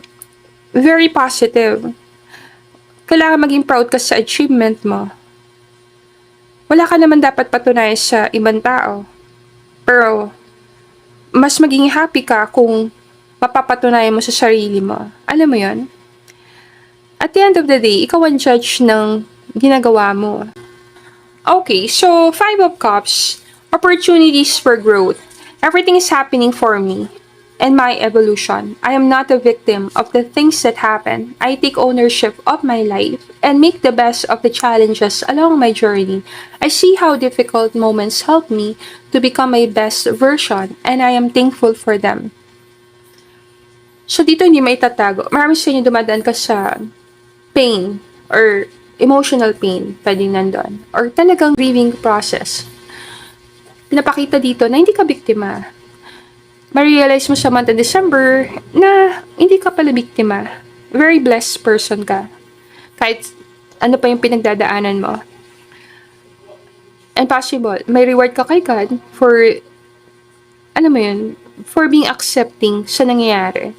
[SPEAKER 1] very positive. Kailangan maging proud ka sa achievement mo. Wala ka naman dapat patunayan sa ibang tao. Pero, mas maging happy ka kung mapapatunayan mo sa sarili mo. Alam mo yon? At the end of the day, ikaw ang judge ng ginagawa mo. Okay, so 5 of Cups, opportunities for growth. Everything is happening for me and my evolution. I am not a victim of the things that happen. I take ownership of my life and make the best of the challenges along my journey. I see how difficult moments help me to become my best version and I am thankful for them. So dito hindi may tatago. Marami sa inyo dumadaan ka sa pain or emotional pain, pwedeng nandun. Or talagang grieving process. Pinapakita dito na hindi ka biktima. Ma-realize mo sa month of December na hindi ka pala biktima. Very blessed person ka. Kahit ano pa yung pinagdadaanan mo. And possible, may reward ka kay God for, alam mo yun, for being accepting sa nangyayari.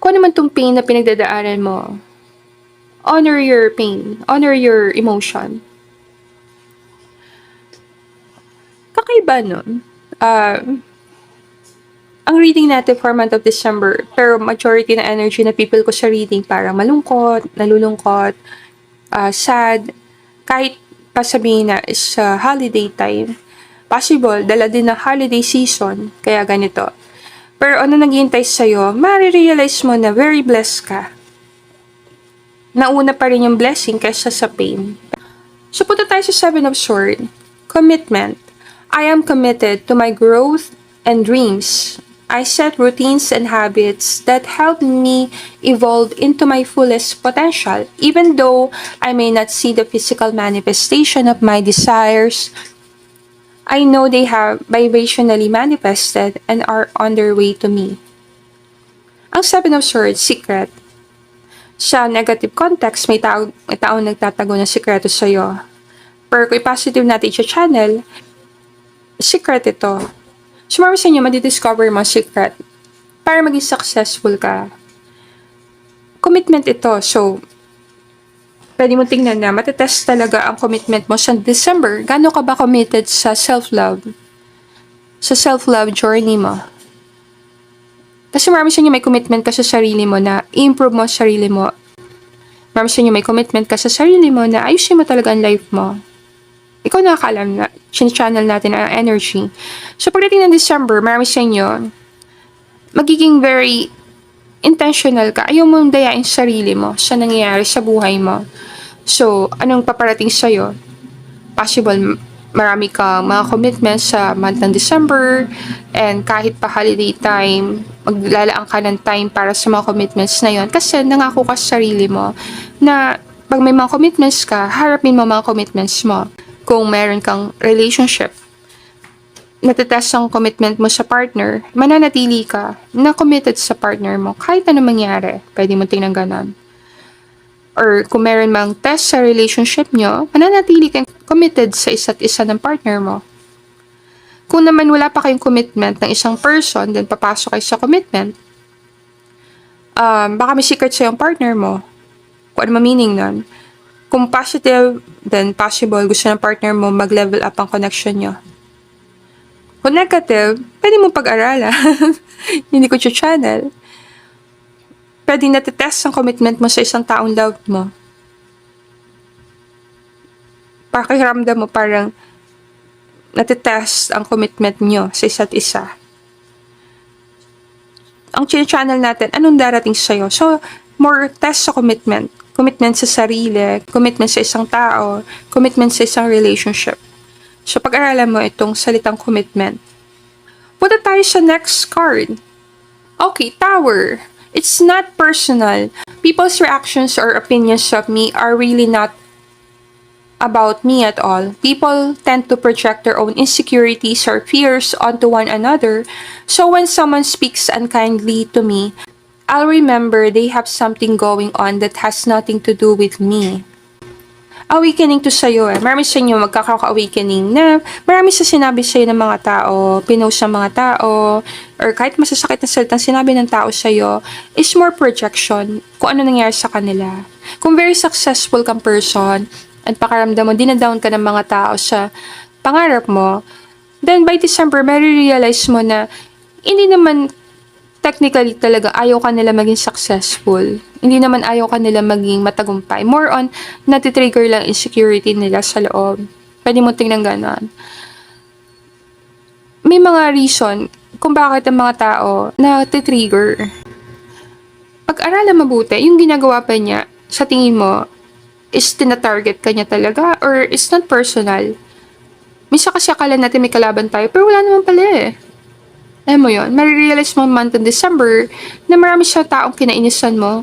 [SPEAKER 1] Kung ano man tong pain na pinagdadaanan mo, honor your pain, honor your emotion. Kakaiba nun. Ang reading natin for month of December, pero majority na energy na people ko sa reading parang malungkot, nalulungkot, sad, kahit pa sabihin na is holiday time. Possible, dala din ng holiday season, kaya ganito. Pero ano naghihintay sa'yo, marirealize mo na very blessed ka. Nauna pa rin yung blessing kaysa sa pain. So punta tayo sa 7 of Swords, commitment. I am committed to my growth and dreams. I set routines and habits that help me evolve into my fullest potential. Even though I may not see the physical manifestation of my desires, I know they have vibrationally manifested and are on their way to me. Ang 7 of Swords, secret. Sa negative context, may taong nagtatago ng sikreto sa'yo. Pero kung i-positive natin sa channel, secret ito. So, marami sa inyo, madidiscover mo secret para maging successful ka. Commitment ito. So, pwede mo tingnan na matetest talaga ang commitment mo sa December. Gaano ka ba committed sa self-love? Sa self-love journey mo? Kasi marami sa inyo may commitment ka sa sarili mo na i-improve mo sa sarili mo. Marami sa inyo may commitment ka sa sarili mo na ayusin mo talaga ang life mo. Ikaw nakakaalam na channel natin ang energy. So, pagdating ng December, marami sa inyo, magiging very intentional ka. Ayaw mong dayain sarili mo sa nangyayari sa buhay mo. So, anong paparating sa'yo? Possible, marami kang mga commitments sa month ng December, and kahit pa holiday time, maglalaan ka ng time para sa mga commitments na yon. Kasi nangako ka sa sarili mo na pag may mga commitments ka, harapin mo mga commitments mo. Kung meron kang relationship, natetest ang commitment mo sa partner, mananatili ka na committed sa partner mo kahit ano mangyari. Pwede mo tingnan ganon. Or kung meron mang test sa relationship nyo, mananatili kang committed sa isa't isa ng partner mo. Kung naman wala pa kayong commitment ng isang person, then papasok kayo sa commitment, baka may secret sa yung partner mo. Kung ano meaning nun. Kung positive, then possible gusto ng partner mo mag-level up ang connection nyo. Kung negative, pwede mong pag-aralan. Hindi ko channel. Pwede natetest ang commitment mo sa isang taong love mo. Pakiramdam mo parang natetest ang commitment nyo sa isa't isa. Ang channel natin, anong darating sa'yo? So, more test sa commitment. Commitment sa sarili, commitment sa isang tao, commitment sa isang relationship. So, pag-aralan mo itong salitang commitment. Punta tayo sa next card. Okay, Tower. It's not personal. People's reactions or opinions of me are really not about me at all. People tend to project their own insecurities or fears onto one another. So when someone speaks unkindly to me, I'll remember they have something going on that has nothing to do with me. Awakening to sa'yo eh. Marami sa inyo magkaka-awakening na marami sa sinabi sa'yo ng mga tao, pinost ng mga tao, or kahit masasakit na salitang sinabi ng tao sa'yo, is more projection kung ano nangyari sa kanila. Kung very successful kang person, at pakaramdam mo, dinadown ka ng mga tao sa pangarap mo, then by December, marirealize mo na hindi naman technically talaga ayaw ka nila maging successful. Hindi naman ayaw ka nila maging matagumpay. More on, natitrigger lang insecurity nila sa loob. Pwede mo tingnan ganon. May mga reason kung bakit ang mga tao natitrigger. Pag-aralan mabuti, yung ginagawa pa niya, sa tingin mo, is tina-target ka niya talaga or is not personal. Minsan kasi akala natin may kalaban tayo, pero wala naman pala eh. Alam mo yun, marirealize mo month of December na marami siya taong kinainisan mo.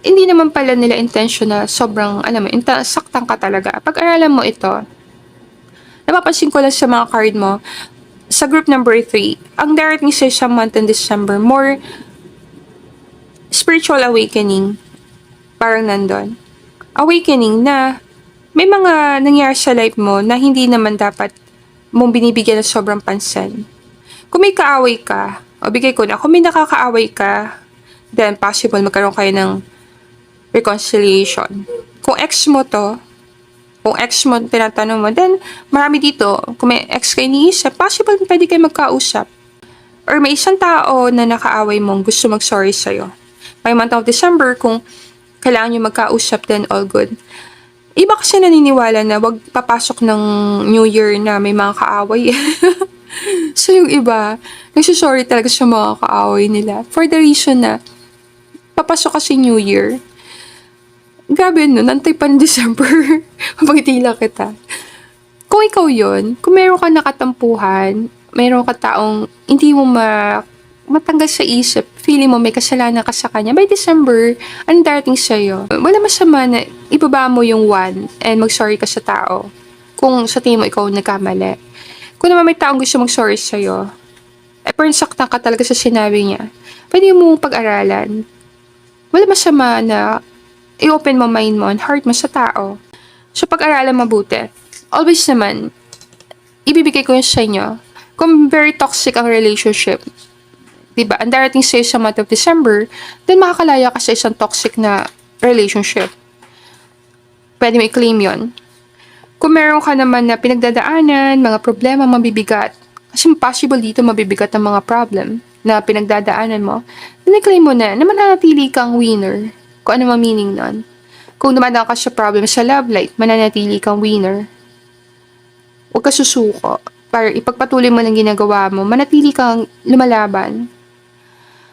[SPEAKER 1] Hindi naman pala nila intention na sobrang, alam mo, saktan ka talaga. Pag-aralan mo ito, napapansin ko lang sa mga card mo, sa group number 3, ang darating sa month of December, more spiritual awakening. Parang nandun. Awakening na may mga nangyari sa life mo na hindi naman dapat mong binibigyan ng sobrang pansin. Kung may kaaway ka, o bigay ko na, kung may nakakaaway ka, then possible magkaroon kayo ng reconciliation. Kung ex mo to, kung ex mo tinatanong mo, then marami dito, kung may ex kayo iniisip, possible pwede kayo magkausap. Or may isang tao na nakaaway mong gusto mag-sorry sa'yo. May month of December, kung kailangan nyo magkausap, then all good. Iba kasi naniniwala na wag papasok ng New Year na may mga kaaway. So yung iba, nagsusorry talaga sa mga kaaway nila. For the reason na, papasok kasi New Year. Grabe no, nantay pa ng December. Mapagtila kita. Kung ikaw yon, kung meron ka nakatampuhan, meron ka taong hindi mo matanggal sa isip, feeling mo may kasalanan ka sa kanya, by December, anong darating sa'yo? Wala masama na ibaba mo yung one and mag-sorry ka sa tao. Kung sa tingin mo ikaw nagkamali. Kung naman may taong gusto mag-sorry sa'yo, pero saktan ka talaga sa sinabi niya, pwede mo pag-aralan. Wala masama na i-open mo mind mo and heart mo sa tao. So pag-aralan mabuti. Always naman, ibibigay ko yun sa inyo. Kung very toxic ang relationship, diba, ang darating sa'yo sa month of December, then makakalaya ka sa isang toxic na relationship. Pwede mo i-claim yun. Kung meron ka naman na pinagdadaanan, mga problema, mabibigat, kasi possible dito mabibigat ang mga problem na pinagdadaanan mo, then i-claim mo na mananatili kang winner. Kung ano mang meaning nun. Kung dumadaan ka sa problem sa love life, mananatili kang winner. Huwag ka susuko. Para ipagpatuloy mo ng ginagawa mo, manatili kang lumalaban.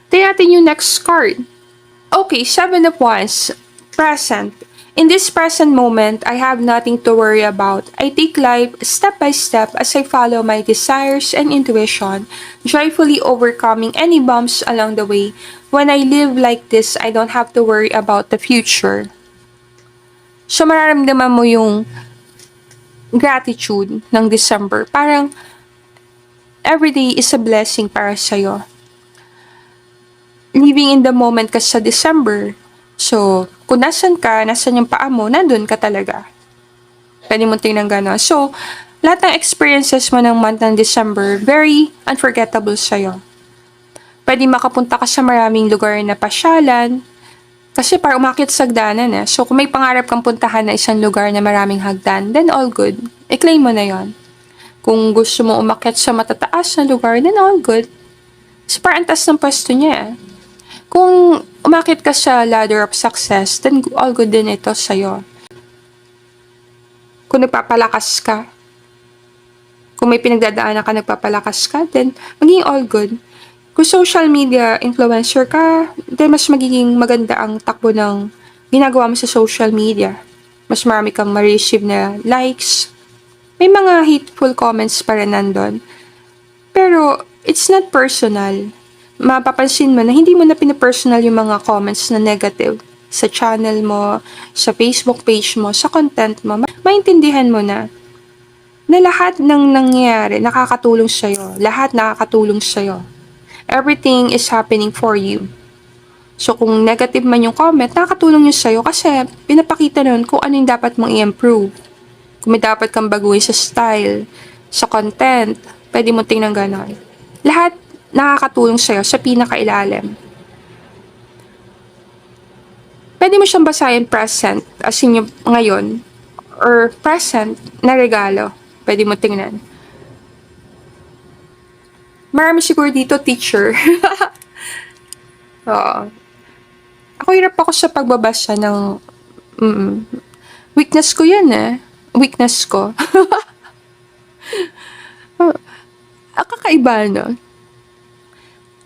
[SPEAKER 1] Tingnan natin yung next card. Okay, 7 of Wands. Present. In this present moment, I have nothing to worry about. I take life step by step as I follow my desires and intuition, joyfully overcoming any bumps along the way. When I live like this, I don't have to worry about the future. So, mararamdaman mo yung gratitude ng December. Parang, everyday is a blessing para sa'yo. Living in the moment ka sa December. So, kung nasan ka, nasan yung paa mo, nandun ka talaga. Pwede mo tingnan gano'n. So, lahat ng experiences mo ng month ng December, very unforgettable sa'yo. Pwede makapunta ka sa maraming lugar na pasyalan, kasi para umakyat sa hagdanan eh. So, kung may pangarap kang puntahan na isang lugar na maraming hagdan, then all good. I-claim mo na yon. Kung gusto mo umakyat sa matataas na lugar, then all good. So, parang antas ng pwesto niya eh. Kung umakyat ka sa ladder of success, then all good din ito sa'yo. Kung nagpapalakas ka, kung may pinagdadaanan ka, nagpapalakas ka, then magiging all good. Kung social media influencer ka, then mas magiging maganda ang takbo ng ginagawa mo sa social media. Mas marami kang ma-receive na likes. May mga hateful comments pa rin nandun. Pero, it's not personal. Mapapansin mo na hindi mo na pinapersonal yung mga comments na negative sa channel mo, sa Facebook page mo, sa content mo. maintindihan mo na lahat ng nangyayari nakakatulong sa'yo. Lahat nakakatulong sa'yo. Everything is happening for you. So, kung negative man yung comment, nakakatulong yun sa'yo kasi pinapakita nun kung ano yung dapat mong i-improve. Kung may dapat kang baguhin sa style, sa content, pwede mo tingnan ganon. Lahat nakakatulong sa'yo sa pinakailalim. Pwede mo siyang basahin present, as in yung ngayon, or present na regalo. Pwede mo tingnan. Marami siguro dito, teacher. Oo. Ako hirap ako sa pagbabasa ng... Weakness ko yan Weakness ko. Kakaiba, no?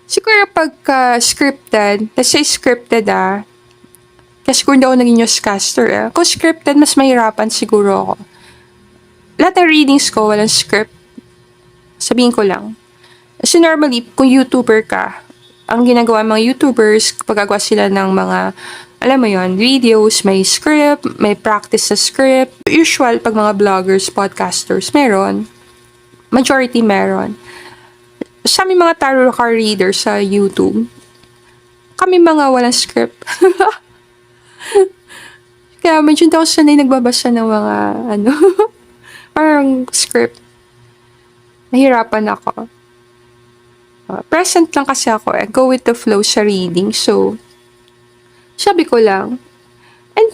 [SPEAKER 1] Siguro pagka scripted, let's say scripted kasi siguro daw naging newscaster Kung scripted, mas mahirapan siguro ako. Lahat ng readings ko, walang script. Sabihin ko lang. Kasi normally, kung YouTuber ka, ang ginagawa ng mga YouTubers, pagkagawa sila ng mga, alam mo yon, videos, may script, may practice sa script. Usual, pag mga vloggers, podcasters, meron. Majority meron. Sa aming mga tarot card readers sa YouTube, kami mga walang script. Kaya medyo daw sanay nagbabasa ng mga, parang script. Nahirapan ako. Present lang kasi ako go with the flow sa reading. So, sabi ko lang, and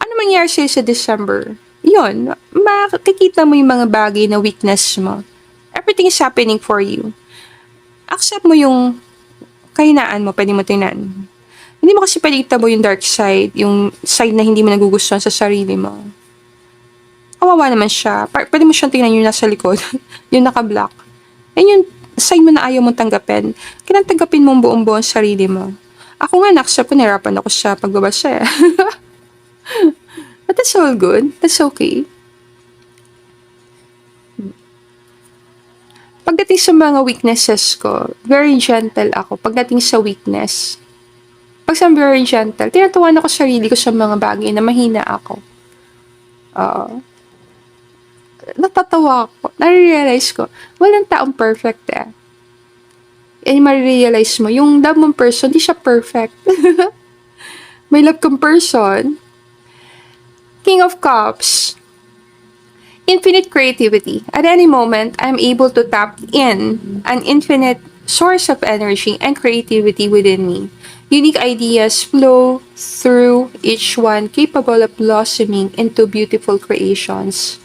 [SPEAKER 1] ano mangyari sa'yo sa December? Yun, makikita mo yung mga bagay na weakness mo. Everything is happening for you. Accept mo yung kahinaan mo, pwede mo tingnan. Hindi mo kasi pwede itabo yung dark side, yung side na hindi mo nagugustuhan sa sarili mo. Kawawa naman siya. Pwede mo siyang tingnan yung nasa likod, yung naka-black. And yung side mo na ayaw mong tanggapin, kailangan tanggapin mo ang buong-buong sarili mo. Ako nga, na-accept ko, nahirapan ako sa pagbabasa But that's all good. That's okay. Pagdating sa mga weaknesses ko, very gentle ako. Pagdating sa weakness, pag sa very gentle, tinatuwan ako sarili ko sa mga bagay na mahina ako. Natatawa ako. Nare-realize ko, walang taong perfect And marirealize mo, yung love mong person, di siya perfect. May love kang person. King of Cups. Infinite creativity. At any moment, I'm able to tap in an infinite source of energy and creativity within me. Unique ideas flow through each one, capable of blossoming into beautiful creations.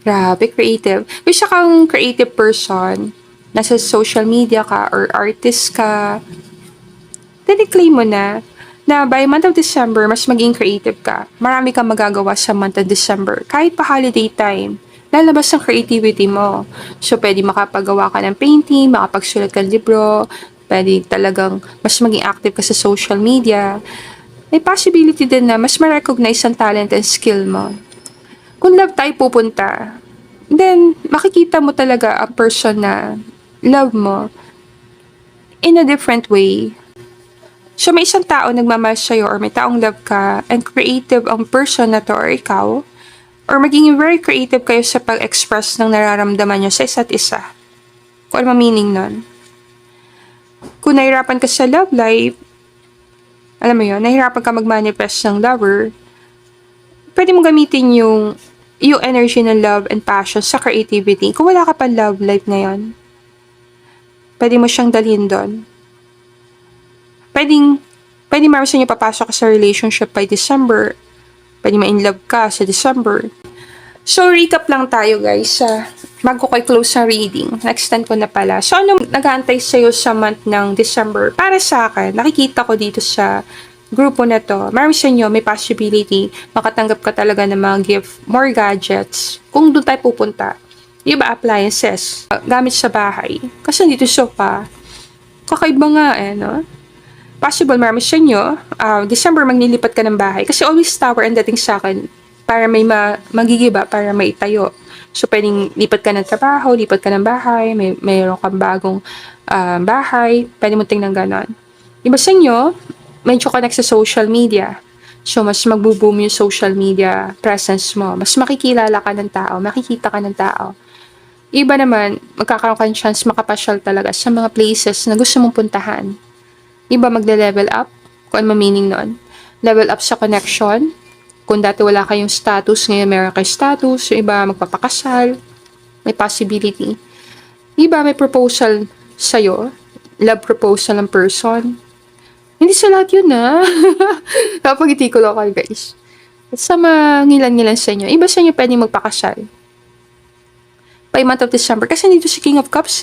[SPEAKER 1] Grabe, creative. Kung siya kang creative person, nasa social media ka or artist ka, claim mo na by month of December, mas maging creative ka. Marami kang magagawa sa month of December. Kahit pa holiday time, lalabas ang creativity mo. So, pwede makapagawa ka ng painting, makapagsulat ka ng libro, pwede talagang mas maging active ka sa social media. May possibility din na mas ma-recognize ang talent and skill mo. Kung love tayo pupunta, then makikita mo talaga ang person na love mo in a different way. So, may isang tao nagmamahal sa'yo or may taong love ka and creative ang person na to or ikaw, or maging very creative kayo sa pag-express ng nararamdaman nyo sa isa't isa. Kung ano meaning nun. Kung nahirapan ka sa love life, alam mo yun, nahirapan ka mag-manifest ng lover, pwede mo gamitin yung energy ng love and passion sa creativity. Kung wala ka pa love life ngayon, pwede mo siyang dalhin doon. Pwede marami sa inyo papasok ka sa relationship by December. Pwede ma-in-love ka sa December. So, recap lang tayo guys. Bago ko close ang reading. Na-extend ko na pala. So, ano nag-aantay sa'yo sa month ng December? Para sa akin, nakikita ko dito sa grupo na to, marami sa inyo may possibility makatanggap ka talaga ng mga gift, more gadgets. Kung doon tayo pupunta, yung ba appliances, gamit sa bahay. Kasi dito sofa, kakaiba nga no? Possible marami sa inyo, December magnilipat ka ng bahay. Kasi always tower ang dating sa akin para may magigiba, para may itayo. So, pwedeng lipat ka ng trabaho, lipat ka ng bahay, mayroon kang bagong bahay, pwede mo tingnan ganon. Iba sa inyo, medyo connect sa social media. So, mas magbo-boom yung social media presence mo. Mas makikilala ka ng tao, makikita ka ng tao. Iba naman, magkakaroon ka ng chance makapasyal talaga sa mga places na gusto mong puntahan. Iba magle-level up, kung ano meaning nun. Level up sa connection. Kung dati wala kayong status, ngayon meron kayo status. Yung iba magpapakasal. May possibility. Iba may proposal sa'yo. Love proposal ng person. Hindi sa lahat yun Napagiti ko lang kayo guys. At sa mga ngilan-ngilan sa inyo, iba sa inyo pwedeng magpakasal. By month of December. Kasi dito si King of Cups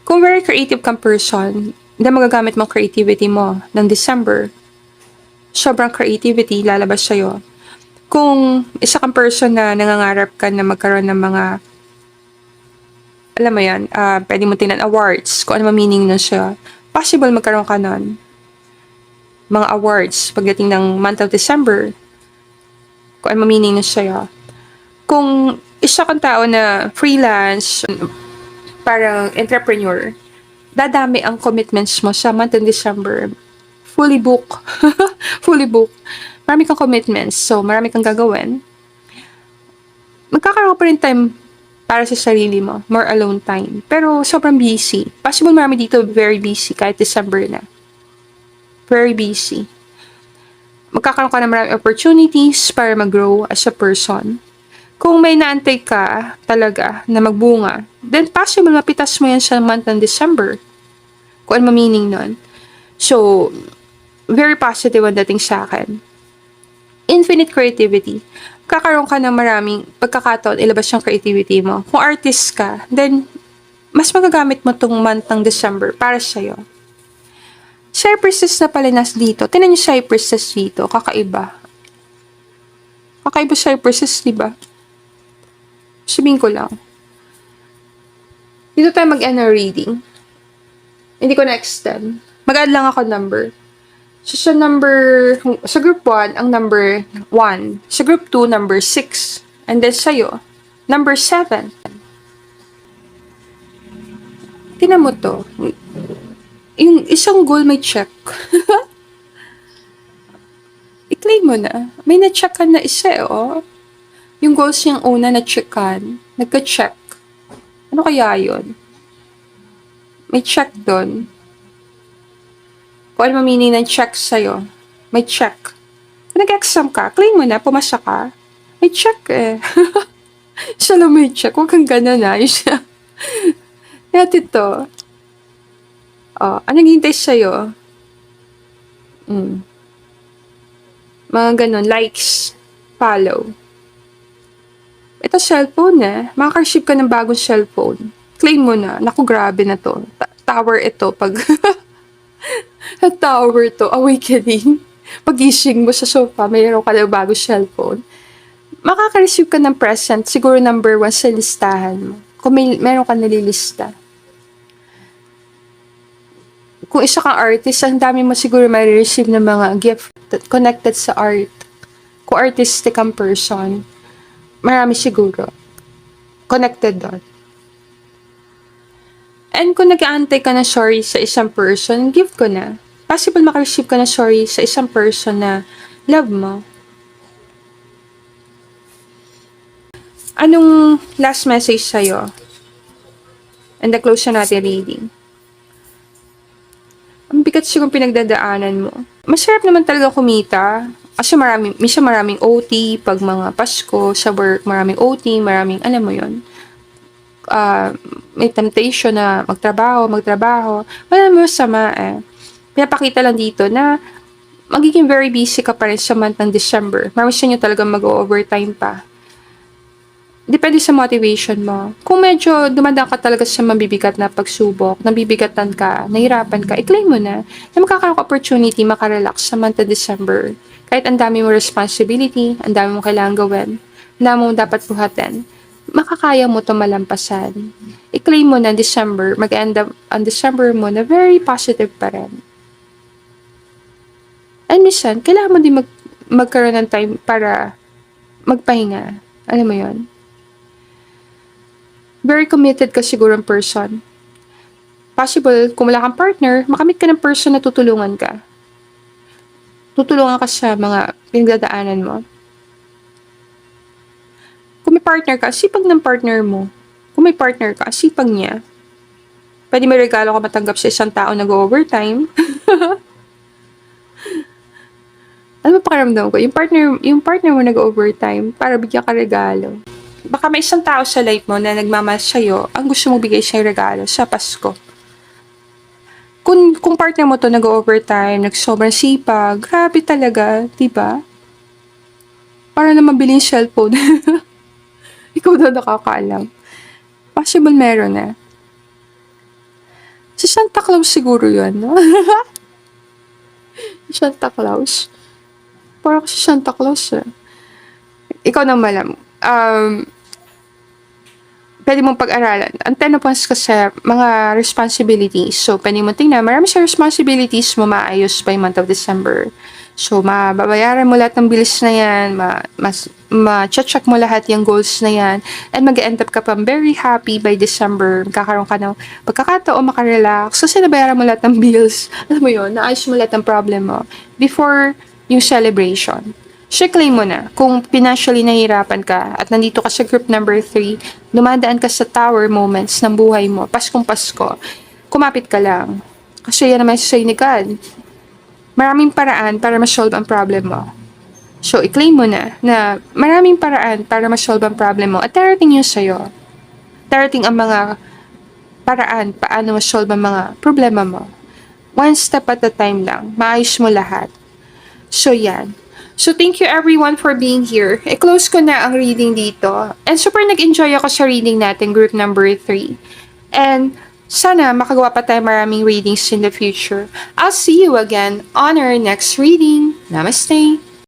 [SPEAKER 1] Kung very creative kang person, hindi magagamit mo creativity mo ng December. Sobrang creativity lalabas sa'yo. Kung isa kang person na nangangarap ka na magkaroon ng mga, alam mo yan, pwede mo tinan awards, kung ano meaning nun siya, possible magkaroon ka nun. Mga awards pagdating ng month of December, kung ano meaning nun siya. Kung isa kang tao na freelance, parang entrepreneur, dadami ang commitments mo sa month of December. Fully book. Fully book. Marami kang commitments, so marami kang gagawin. Magkakaroon pa rin time para sa sarili mo, more alone time. Pero sobrang busy. Possible marami dito very busy kahit December na. Very busy. Magkakaroon ka ng maraming opportunities para mag-grow as a person. Kung may naantay ka talaga na magbunga, then possible mapitas mo yan sa month ng December. Kung ano meaning nun. So, very positive ang dating sa akin. Infinite creativity. Kakaroon ka ng maraming pagkakataon ilabas yung creativity mo. Kung artist ka, then mas magagamit mo tong month ng December para sa'yo. Cypresses na pala nas dito. Tinan yung cypresses dito. Kakaiba. Kakaiba cypresses, diba? Sabihin ko lang. Dito tayo mag-end ng reading. Hindi ko na-extend. Mag-add lang ako number. So, sa group 1, ang number 1. Sa group 2, number 6. And then sa'yo, number 7. Tinan mo to. Yung isang goal may check. I-claim mo na. May na-check ka na isa Yung goals niyang una na-checkan, nagka-check. Ano kaya yun? May check doon. Kung ano meaning ng check sa'yo, may check. Kung nag-exam ka, claim mo na, pumasa ka. May check Siya lang may check. Huwag kang gano'n Yun siya. Kaya ito. Anong hintay sa'yo? Mga gano'n, likes, follow. Ito cellphone Makaka-receive ka ng bagong cellphone. Claim mo na. Naku, grabe na to. Tower ito. Pag tower to, awakening. Pagising mo sa sofa, mayroon ka ng bagong cellphone. Makaka-receive ka ng present. Siguro number 1 sa listahan mo. Kung meron ka nalilista. Kung isa kang artist, ang dami mo siguro may-receive ng mga gift connected sa art. Kung artistic kang person, marami siguro. Connected doon. And kung nag-aantay ka na sorry sa isang person, give ko na. Possible makareceive ka na sorry sa isang person na love mo. Anong last message sa'yo? And the close na natin reading. Ang bigat siguro pinagdadaanan mo. Masarap naman talaga kumita. Kasi minsan maraming OT, pag mga Pasko, sa work, maraming OT, maraming, alam mo yon may temptation na magtrabaho. Wala mo sama Pinapakita lang dito na magiging very busy ka pa rin sa month ng December. Marami sa inyo talagang mag-overtime pa. Depende sa motivation mo. Kung medyo dumadaan ka talaga sa mabibigat na pagsubok, nabibigatan ka, nahirapan ka, i-claim mo na magkakaroon ka opportunity makarelax sa month of December. Kahit ang dami mo responsibility, ang dami mo kailangan gawin, ang dami mo dapat buhatin, makakaya mo ito malampasan. I-claim mo na December, mag-end up ang December mo na very positive pa rin. And minsan, kailangan mo din magkaroon ng time para magpahinga. Alam mo yon very committed ka siguro ng person. Possible, kung wala kang partner, makamit ka ng person na tutulungan ka. Tutulungan ka sa mga pinagdadaanan mo. Kung may partner ka, sipag ng partner mo. Kung may partner ka, sipag niya. Pwede may regalo ka matanggap sa isang tao nag-overtime. Ano ba pakiramdam ko? Yung partner mo nag-overtime para bigyan ka regalo. Baka may isang tao sa life mo na nagmamahal sa'yo, ang gusto mong bigay sa'yo regalo sa Pasko. Kung partner mo to nag-overtime, nag-sobrang sipag, grabe talaga, diba? Para na mabili yung cellphone. Ikaw daw nakakaalam. Possible meron na. Si Santa Claus siguro yun, no? Santa Claus. Parang si Santa Claus, eh. Ikaw na malam. Pwede mong pag-aralan. Ang 10 points kasi mga responsibilities. So, pwede mo tingnan. Marami sa responsibilities mo maayos by month of December. So, mababayaran mo lahat ng bills na yan. Ma-check mo lahat yung goals na yan. And mag-end up ka pa very happy by December. Magkakaroon ka ng pagkakataon makarelax. Kasi nabayaran mo lahat ng bills. Alam mo yun, naayos mo lahat ng problem mo. Before yung celebration. So, claim mo na. Kung financially nahihirapan ka at nandito ka sa group number 3, dumadaan ka sa tower moments ng buhay mo, Paskong Pasko, kumapit ka lang. Kasi yan naman sa ni God. Maraming paraan para ma-solve ang problem mo. So, i-claim mo na maraming paraan para ma-solve ang problem mo at darating yun sa'yo. Darating ang mga paraan paano ma-solve ang mga problema mo. One step at a time lang. Maayos mo lahat. So, yan. So, thank you everyone for being here. I-close ko na ang reading dito. And super nag-enjoy ako sa reading natin, group number 3. And sana makagawa pa tayo maraming readings in the future. I'll see you again on our next reading. Namaste!